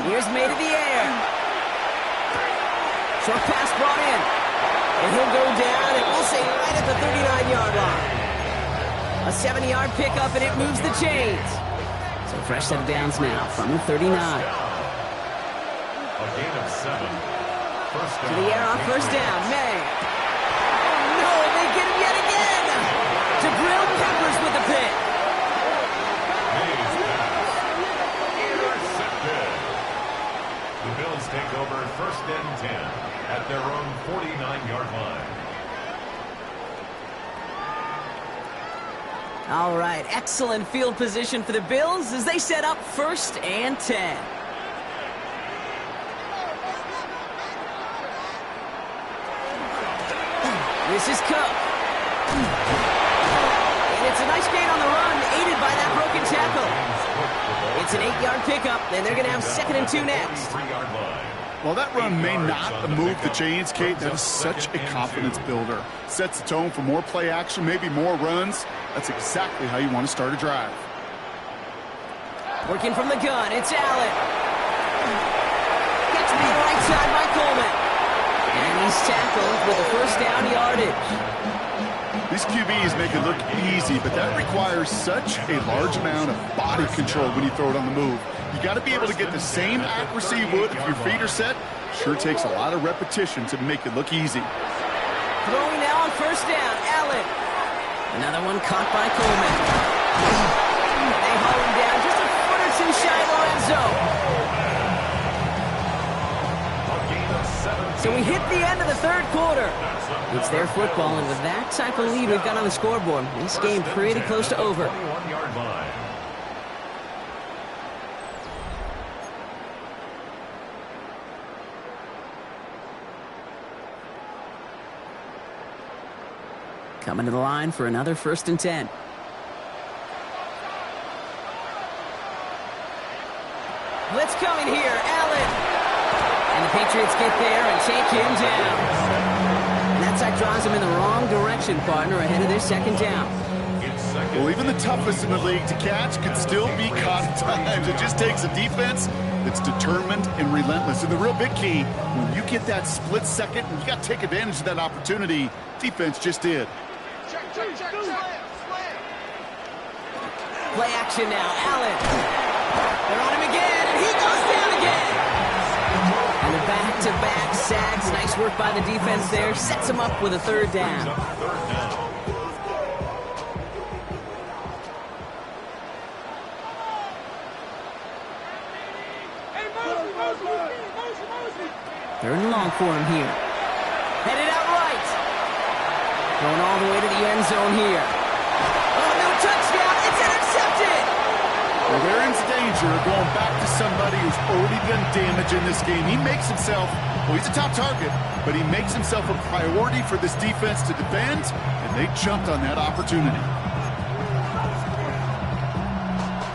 Here's May to the air. Short pass brought in. And he'll go down, and we'll say right at the 39-yard line. A 70-yard pickup, and it moves the chains. So fresh set of downs now from the 39. A gain of 7. First down. To the air on 1st down. May. Oh, no, they get him yet again. To Grill Peppers with the pick. May's pass. Intercepted. The Bills take over 1st and 10 at their own 49-yard line. All right, excellent field position for the Bills as they set up 1st and 10. This is Cook. And it's a nice gain on the run, aided by that broken tackle. It's an 8-yard pickup, and they're going to have 2nd and 2 next. 3-yard line. Well, that run may not move the chains, Kate. That is such a confidence builder. Sets the tone for more play action, maybe more runs. That's exactly how you want to start a drive. Working from the gun, it's Allen. Gets to the right side by Coleman. And he's tackled with a 1st down yardage. These QBs make it look easy, but that requires such a large amount of body control when you throw it on the move. You got to be able to get the same accuracy you would if your feet are set. Sure takes a lot of repetition to make it look easy. Throwing now on 1st down, Allen. Another one caught by Coleman. They haul him down just a foot or 2 shy of the red zone. So we hit the end of the 3rd quarter. It's their football, and with that type of lead we've got on the scoreboard, this game pretty close to over. 21-yard line. Coming to the line for another 1st and 10. Blitz coming here, Allen. And the Patriots get there and take him down. And that side draws him in the wrong direction, partner, ahead of their 2nd down. Well, even the toughest in the league to catch can still be caught at times. It just takes a defense that's determined and relentless. And the real big key, when you get that split second, and you got to take advantage of that opportunity, defense just did. Play action now, Allen. They're on him again, and he goes down again. And the back-to-back sacks. Nice work by the defense there. Sets him up with a 3rd down. Third and long for him here. Headed out right. Going all the way to the end zone here. Oh, no touchdown. It's intercepted. Well, they're in danger of going back to somebody who's already done damage in this game. He makes himself, well, he's a top target, but he makes himself a priority for this defense to defend, and they jumped on that opportunity.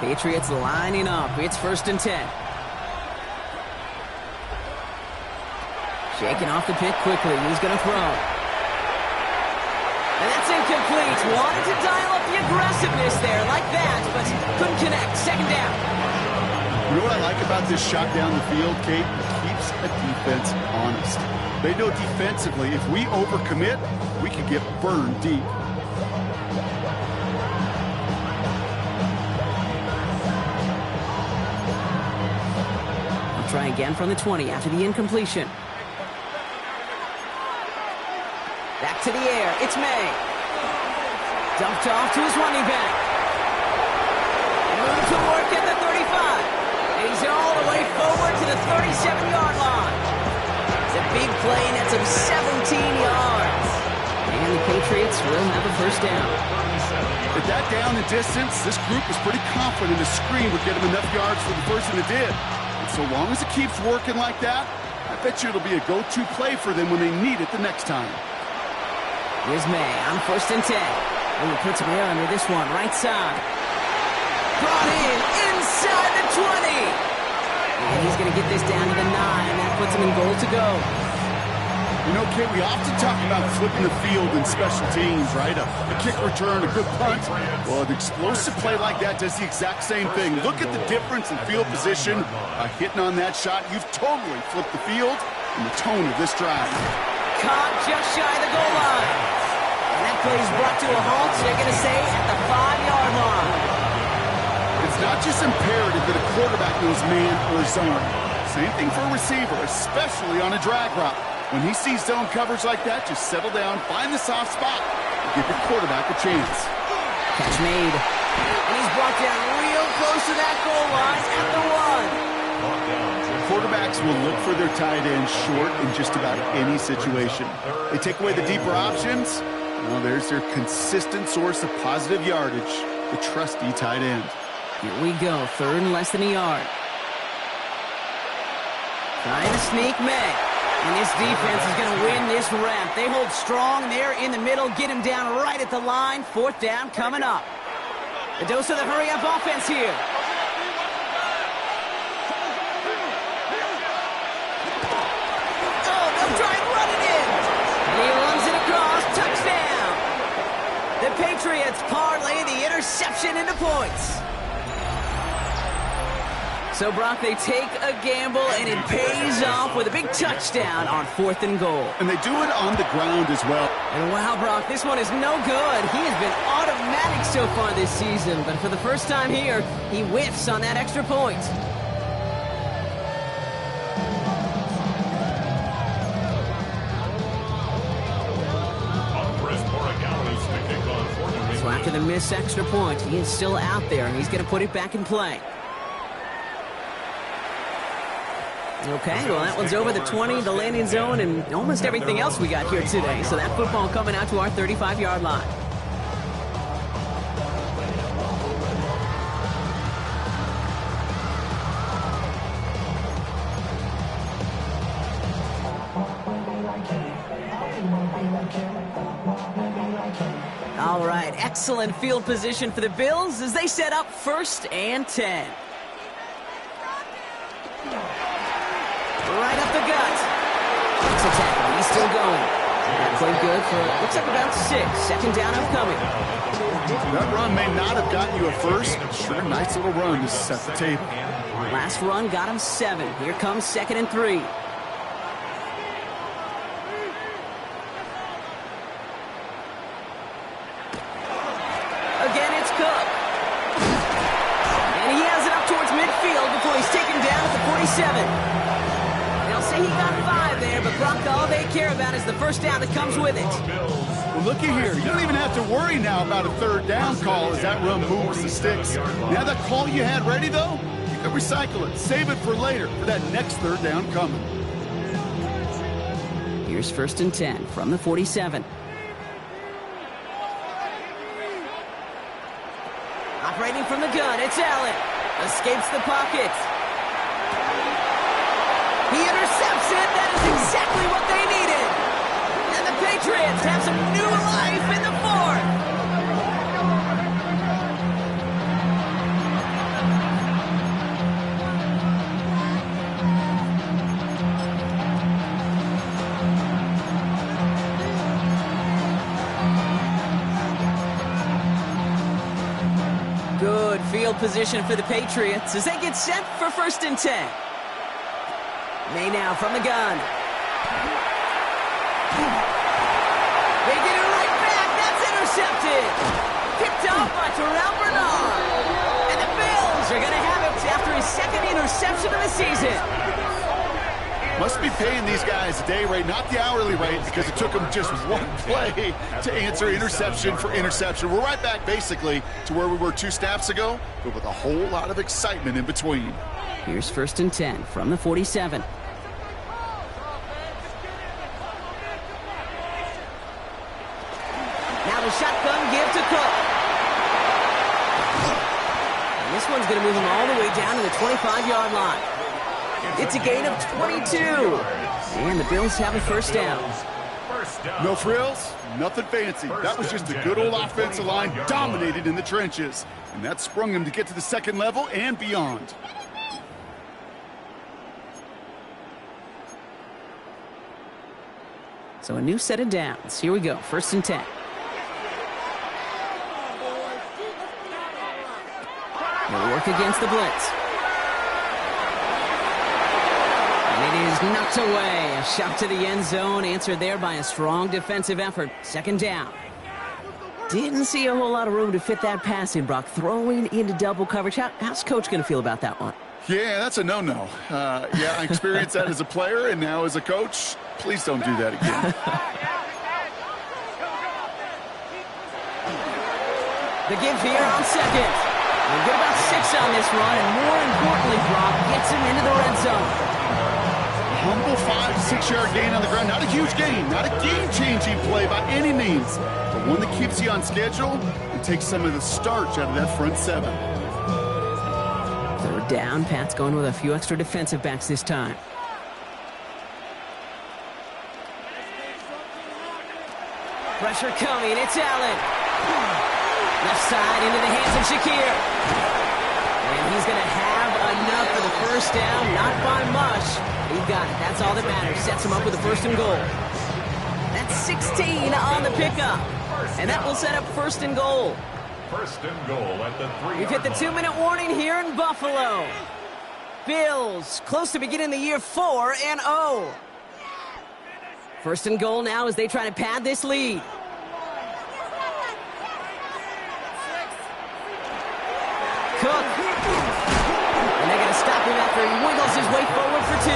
Patriots lining up. It's 1st and 10. Shaking off the pick quickly. He's going to throw. And that's incomplete. Wanted to dial up the aggressiveness there like that, but couldn't connect. 2nd down. You know what I like about this shot down the field, Kate? It keeps a defense honest. They know defensively, if we overcommit, we can get burned deep. I'll try again from the 20 after the incompletion. Back to the air. It's May. Dumped off to his running back. Moving to work at the 35. And he's all the way forward to the 37-yard line. It's a big play, and that's of 17 yards. And the Patriots will have a 1st down. With that down and distance, this group was pretty confident a screen would get him enough yards for the 1st, and it did. And so long as it keeps working like that, I bet you it'll be a go-to play for them when they need it the next time. Here's May on 1st and 10. Oh, he puts May under this one, right side. Brought in, inside the 20. And he's going to get this down to the 9. That puts him in goal to go. You know, Kate, we often talk about flipping the field in special teams, right? A kick return, a good punt. Well, an explosive play like that does the exact same thing. Look at the difference in field position. By hitting on that shot, you've totally flipped the field and the tone of this drive. Caught just shy of the goal line. And that play is brought to a halt, so they're going to say at the 5-yard line. It's not just imperative that a quarterback knows man or zone. Same thing for a receiver, especially on a drag route. When he sees zone coverage like that, just settle down, find the soft spot, and give your quarterback a chance. Catch made. And he's brought down real close to that goal line at the 1. Quarterbacks will look for their tight end short in just about any situation. They take away the deeper options. Well, there's their consistent source of positive yardage, the trusty tight end. Here we go, 3rd and less than a yard. Trying to sneak May. And this defense is going to win this rep. They hold strong there in the middle, get him down right at the line. 4th down coming up. A dose of the hurry-up offense here. Oh, they'll try and run it in. And he runs it across. Touchdown. The Patriots parlay the interception into points. So, Brock, they take a gamble, and it pays off with a big touchdown on 4th and goal. And they do it on the ground as well. And wow, Brock, this one is no good. He has been automatic so far this season, but for the first time here, he whiffs on that extra point. So after the missed extra point, he is still out there, and he's going to put it back in play. Okay, well, that one's over the 20, the landing zone, and almost everything else we got here today. So that football coming out to our 35-yard line. All right, excellent field position for the Bills as they set up 1st and 10. Right up the gut. Makes a tackle. He's still going. That played good for, looks like about 6. 2nd down upcoming. That run may not have gotten you a first, but sure, nice little run to set the table. Last run got him 7. Here comes 2nd and 3. Again, it's Cook. And he has it up towards midfield before he's taken down at the 47. He got 5 there, but Brock, all they care about is the first down that comes with it. Well, looky here. You don't even have to worry now about a 3rd down call as that run moves the sticks. Now that call you had ready, though, you can recycle it. Save it for later for that next 3rd down coming. Here's 1st and 10 from the 47. Operating from the gun, it's Allen. Escapes the pocket. He intercepts it. That is exactly what they needed. And the Patriots have some new life in the 4th. Good field position for the Patriots as they get set for 1st and 10. May now from the gun. They get it right back. That's intercepted. Picked off by Terrell Bernard. And the Bills are going to have it after his 2nd interception of the season. Must be paying these guys a day rate, not the hourly rate, because it took them just one play to answer interception for interception. We're right back, basically, to where we were 2 snaps ago, but with a whole lot of excitement in between. Here's 1st and 10 from the 47. Now the shotgun give to Cook. And this one's going to move him all the way down to the 25-yard line. It's a gain of 22. And the Bills have a first down. No frills, nothing fancy. That was just a good old offensive line dominated in the trenches. And that sprung them to get to the second level and beyond. So a new set of downs. Here we go, 1st and 10. They'll work against the blitz. And it is knocked away. A shot to the end zone, answered there by a strong defensive effort. 2nd down. Didn't see a whole lot of room to fit that pass in, Brock. Throwing into double coverage. How's Coach going to feel about that one? Yeah, that's a no-no. Yeah, I experienced that as a player, and now as a coach, please don't do that again. The give here on 2nd. We'll get about 6 on this run, and more importantly, Brock gets him into the red zone. Humble 5 to 6 yard gain on the ground. Not a huge gain, not a game-changing play by any means, but one that keeps you on schedule and takes some of the starch out of that front 7. 3rd down. Pat's going with a few extra defensive backs this time. Pressure coming. It's Allen. Left side into the hands of Shakir. And he's going to have enough for the first down. Not by much. He got it. That's all that matters. Sets him up with a 1st and goal. That's 16 on the pickup. And that will set up 1st and goal. 1st and goal at the 3-yard line. We've hit the 2-minute warning here in Buffalo. Bills close to beginning the year 4-0. 1st and goal now as they try to pad this lead. Cook. And they're going to stop him after he wiggles his way forward for 2.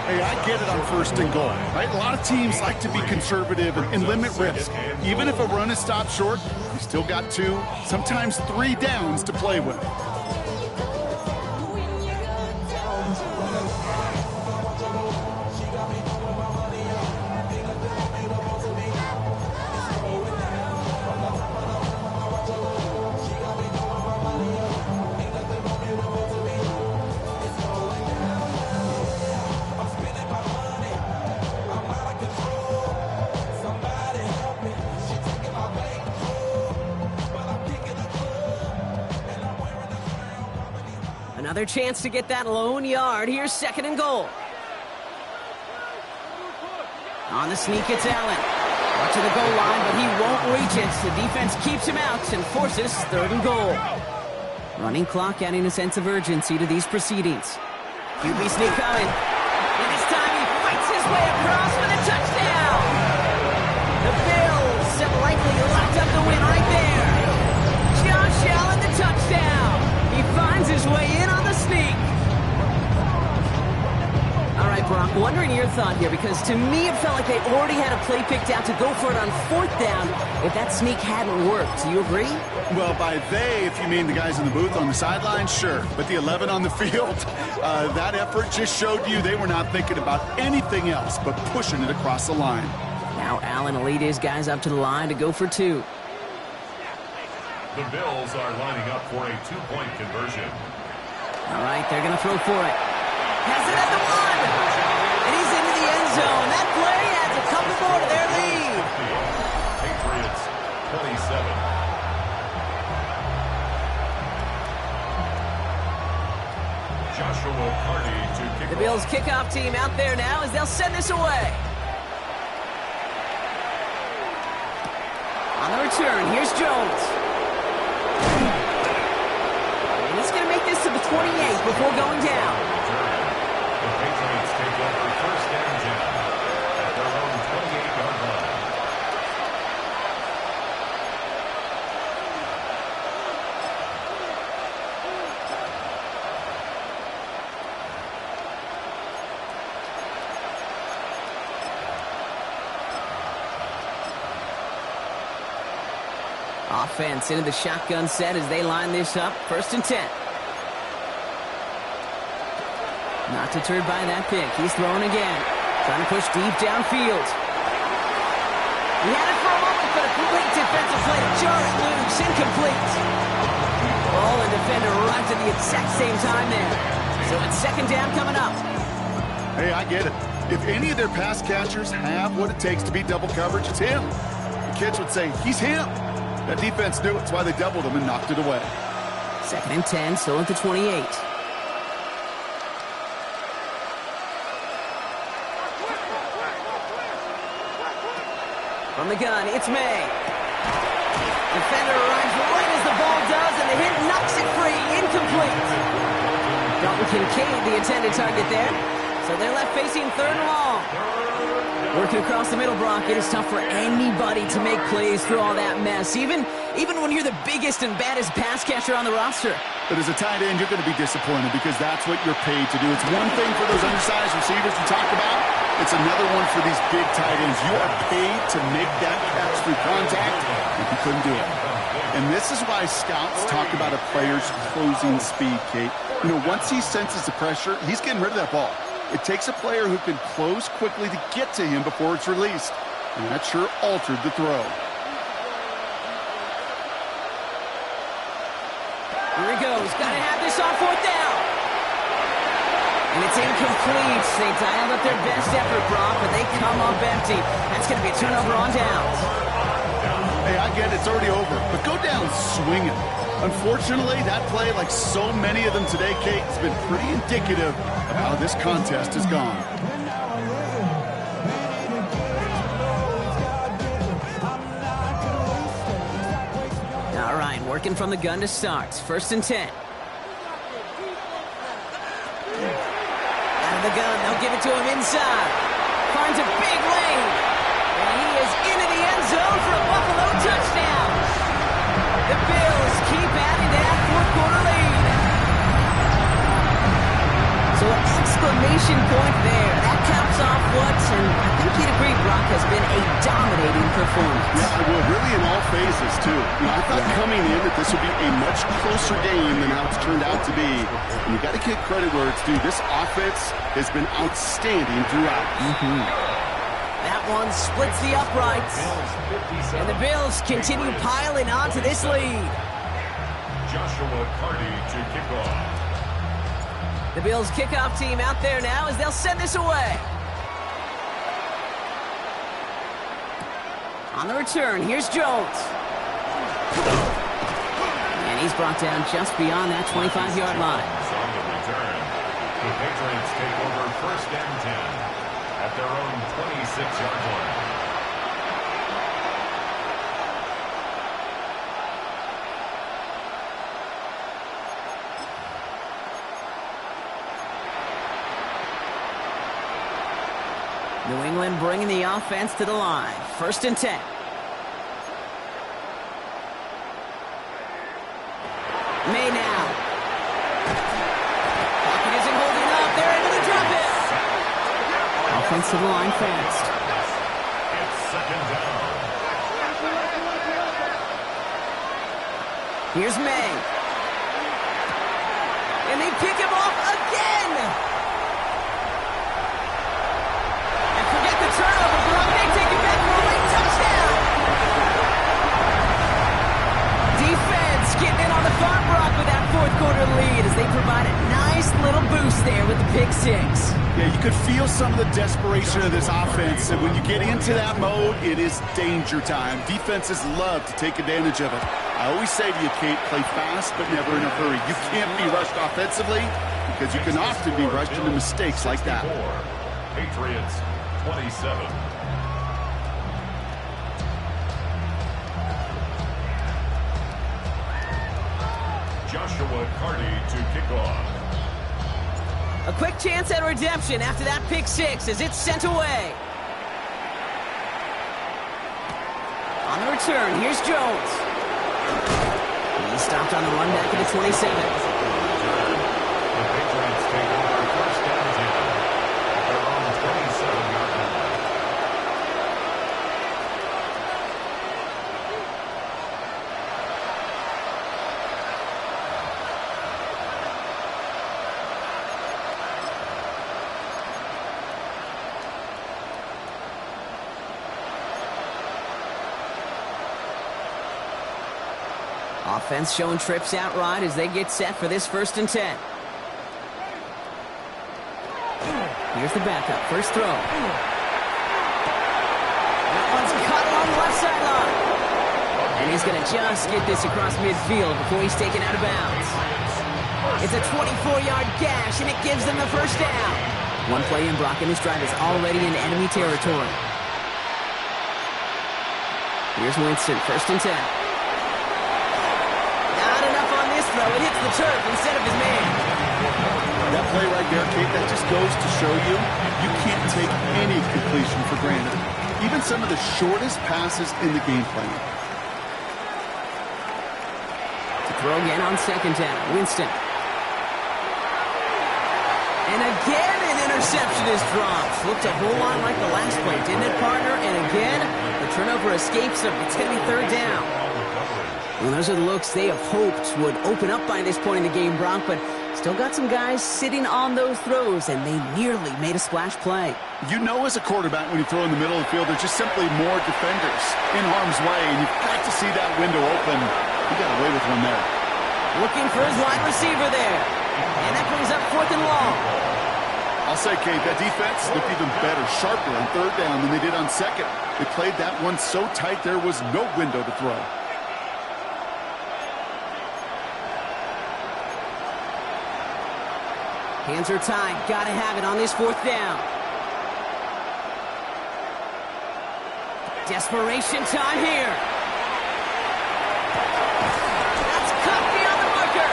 Hey, I get it on 1st and goal, right? A lot of teams like to be conservative and limit risk. Even if a run is stopped short, you still got 2, sometimes 3 downs to play with. Another chance to get that lone yard. Here's 2nd and goal. On the sneak, it's Allen. Up to the goal line, but he won't reach it. The defense keeps him out and forces 3rd and goal. Running clock adding a sense of urgency to these proceedings. QB sneak coming. And this time he fights his way across for the touchdown. The Bills have likely locked up the win right there. Josh Allen, the touchdown. He finds his way in on the sneak. All right, Brock, wondering your thought here, because to me it felt like they already had a play picked out to go for it on 4th down if that sneak hadn't worked. Do you agree? Well, by they, if you mean the guys in the booth on the sideline, sure. But the 11 on the field, that effort just showed you they were not thinking about anything else but pushing it across the line. Now Allen will lead his guys up to the line to go for 2. The Bills are lining up for a 2-point conversion. All right, they're going to throw for it. Has it at the 1. And he's into the end zone. That play adds a couple more to their lead. Patriots 27. Joshua Carty to kick. The Bills kickoff team out there now as they'll send this away. On the return, here's Jones. And he's going to make this to the 28 before going down. The Patriots take over 1st and 10 at their own 28-yard line. Offense into the shotgun set as they line this up. 1st and 10. Not deterred by that pick. He's throwing again. Trying to push deep downfield. He had it for a moment, but a complete defensive play to jar it loose. Incomplete. Ball and defender arrived at the exact same time there. So it's second down coming up. Hey, I get it. If any of their pass catchers have what it takes to beat double coverage, it's him. The kids would say, he's him. That defense knew it. That's why they doubled him and knocked it away. Second and 10, still at the 28. From the gun, it's May. Defender arrives right as the ball does, and the hit knocks it free, incomplete. Dalton Kincaid, the intended target there. So they're left facing third and long. Working across the middle, Brock, it is tough for anybody to make plays through all that mess, even when you're the biggest and baddest pass catcher on the roster. But as a tight end, you're going to be disappointed because that's what you're paid to do. It's one thing for those undersized receivers you talk about. It's another one for these big tight ends. You are paid to make that catch through contact, and you couldn't do it. And this is why scouts talk about a player's closing speed, Kate. You know, once he senses the pressure, he's getting rid of that ball. It takes a player who can close quickly to get to him before it's released. And that sure altered the throw. Here he goes. Got to have this on fourth down. And it's incomplete. They dialed up their best effort, Brock, but they come up empty. That's going to be a turnover on downs. Hey, I get it. It's already over. But go down swinging. Unfortunately, that play, like so many of them today, Kate, has been pretty indicative of how this contest has gone. All right, working from the gun to start. First and 10. Out of the gun, they'll give it to him inside. Finds a big lane. And he is into the end zone for a Buffalo touchdown. The Bills keep adding to that fourth-quarter lead. So an exclamation point there. That caps off what, and I think you'd agree, Brock, has been a dominating performance. Yeah, I will. Really in all phases, too. You know, I thought coming in that this would be a much closer game than how it's turned out to be. And you got to give credit where it's due. This offense has been outstanding throughout. That one splits the uprights. And the Bills continue piling on to this lead. Joshua Carty to kick off. The Bills kickoff team out there now as they'll send this away. On the return, here's Jones. And he's brought down just beyond that 25-yard line. On the return, the Patriots take over first and 10 at their own 26-yard line. New England bringing the offense to the line. First and 10. May now. Pocket isn't holding up. They're able to drop it. Offense to the line fast. It's second down. Here's May. And they pick him off again. Turnover, Brock. They take it back for a late touchdown. Defense getting in on the far Brock with that fourth-quarter lead as they provide a nice little boost there with the pick six. Yeah, you could feel some of the desperation of this offense, and when you get into that mode, it is danger time. Defenses love to take advantage of it. I always say to you, Kate, play fast but never in a hurry. You can't be rushed offensively because you can often be rushed into mistakes like that. Patriots 27. Joshua Carty to kick off. A quick chance at redemption after that pick six as it's sent away. On the return, here's Jones. He stopped on the run back at the 27. The Patriots take over first and 10 at their own 27-yard line. Offense showing trips out right as they get set for this first and 10. Here's the backup. First throw. That one's cut along the left sideline. And he's going to just get this across midfield before he's taken out of bounds. It's a 24-yard gash, and it gives them the first down. One play in, Brock, and this drive is already in enemy territory. Here's Winston, 1st and 10. Not enough on this throw. It hits the turf instead of his man. That play right there, Kate, that just goes to show you, you can't take any completion for granted. Even some of the shortest passes in the game plan. To throw again on 2nd down. Winston. And again, an interception is dropped. Looked a whole lot like the last play, didn't it, partner? And again, the turnover escapes them. It's going to be 3rd down. Well, those are the looks they have hoped would open up by this point in the game, Brock, but still got some guys sitting on those throws, and they nearly made a splash play. You know as a quarterback when you throw in the middle of the field, there's just simply more defenders in harm's way, and you've got to see that window open. You got away with one there. Looking for his wide receiver there. And that brings up 4th and long. I'll say, Kate, that defense looked even better, sharper on 3rd down than they did on 2nd. They played that one so tight there was no window to throw. Hands are tied. Gotta have it on this 4th down. Desperation time here. That's cut beyond the marker.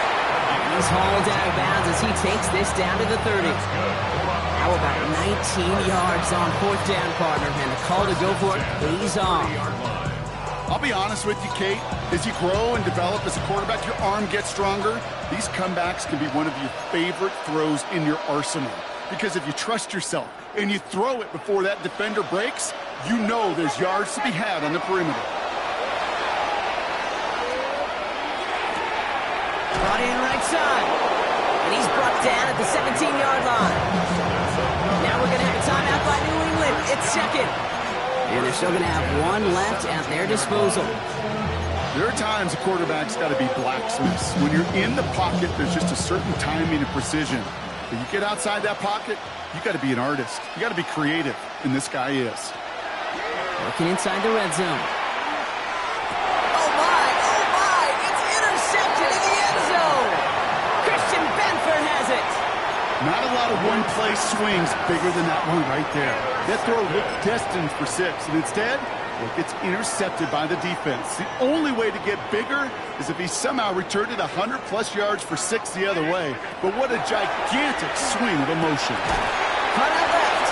He's hauled out of bounds as he takes this down to the 30. How about 19 yards on 4th down, partner? And the call to go for it pays off. I'll be honest with you, Kate. As you grow and develop as a quarterback, your arm gets stronger. These comebacks can be one of your favorite throws in your arsenal. Because if you trust yourself and you throw it before that defender breaks, you know there's yards to be had on the perimeter. Brought in right side. And he's brought down at the 17-yard line. Now we're going to have a timeout by New England. It's 2nd. And they're still going to have one left at their disposal. There are times a quarterback's got to be blacksmiths. When you're in the pocket, there's just a certain timing and precision. When you get outside that pocket, you got to be an artist. You got to be creative, and this guy is. Working inside the red zone. Oh my! It's intercepted in the end zone. Christian Benford has it. Not a lot of one-play swings bigger than that one right there. That throw looked destined for 6, and instead, it gets intercepted by the defense. The only way to get bigger is if he somehow returned it 100-plus yards for 6 the other way. But what a gigantic swing of emotion. Cut out left.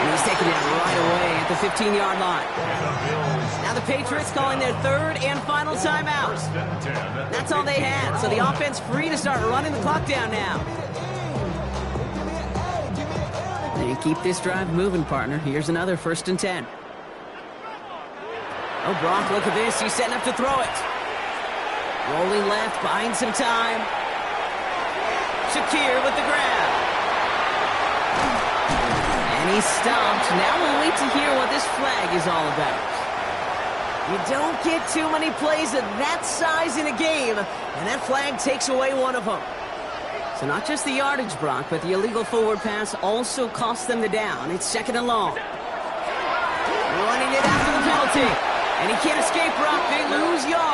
And he's taken it right away at the 15-yard line. Now the Patriots calling their 3rd and final timeout. That's all they had, so the offense free to start running the clock down now. And keep this drive moving, partner. Here's another 1st and 10. Oh, Brock, look at this. He's setting up to throw it. Rolling left, buying some time. Shakir with the grab. And he's stopped. Now we'll wait to hear what this flag is all about. You don't get too many plays of that size in a game, and that flag takes away one of them. So not just the yardage, Brock, but the illegal forward pass also cost them the down. It's 2nd and long. Running it after the penalty. And he can't escape, Brock. They lose yards.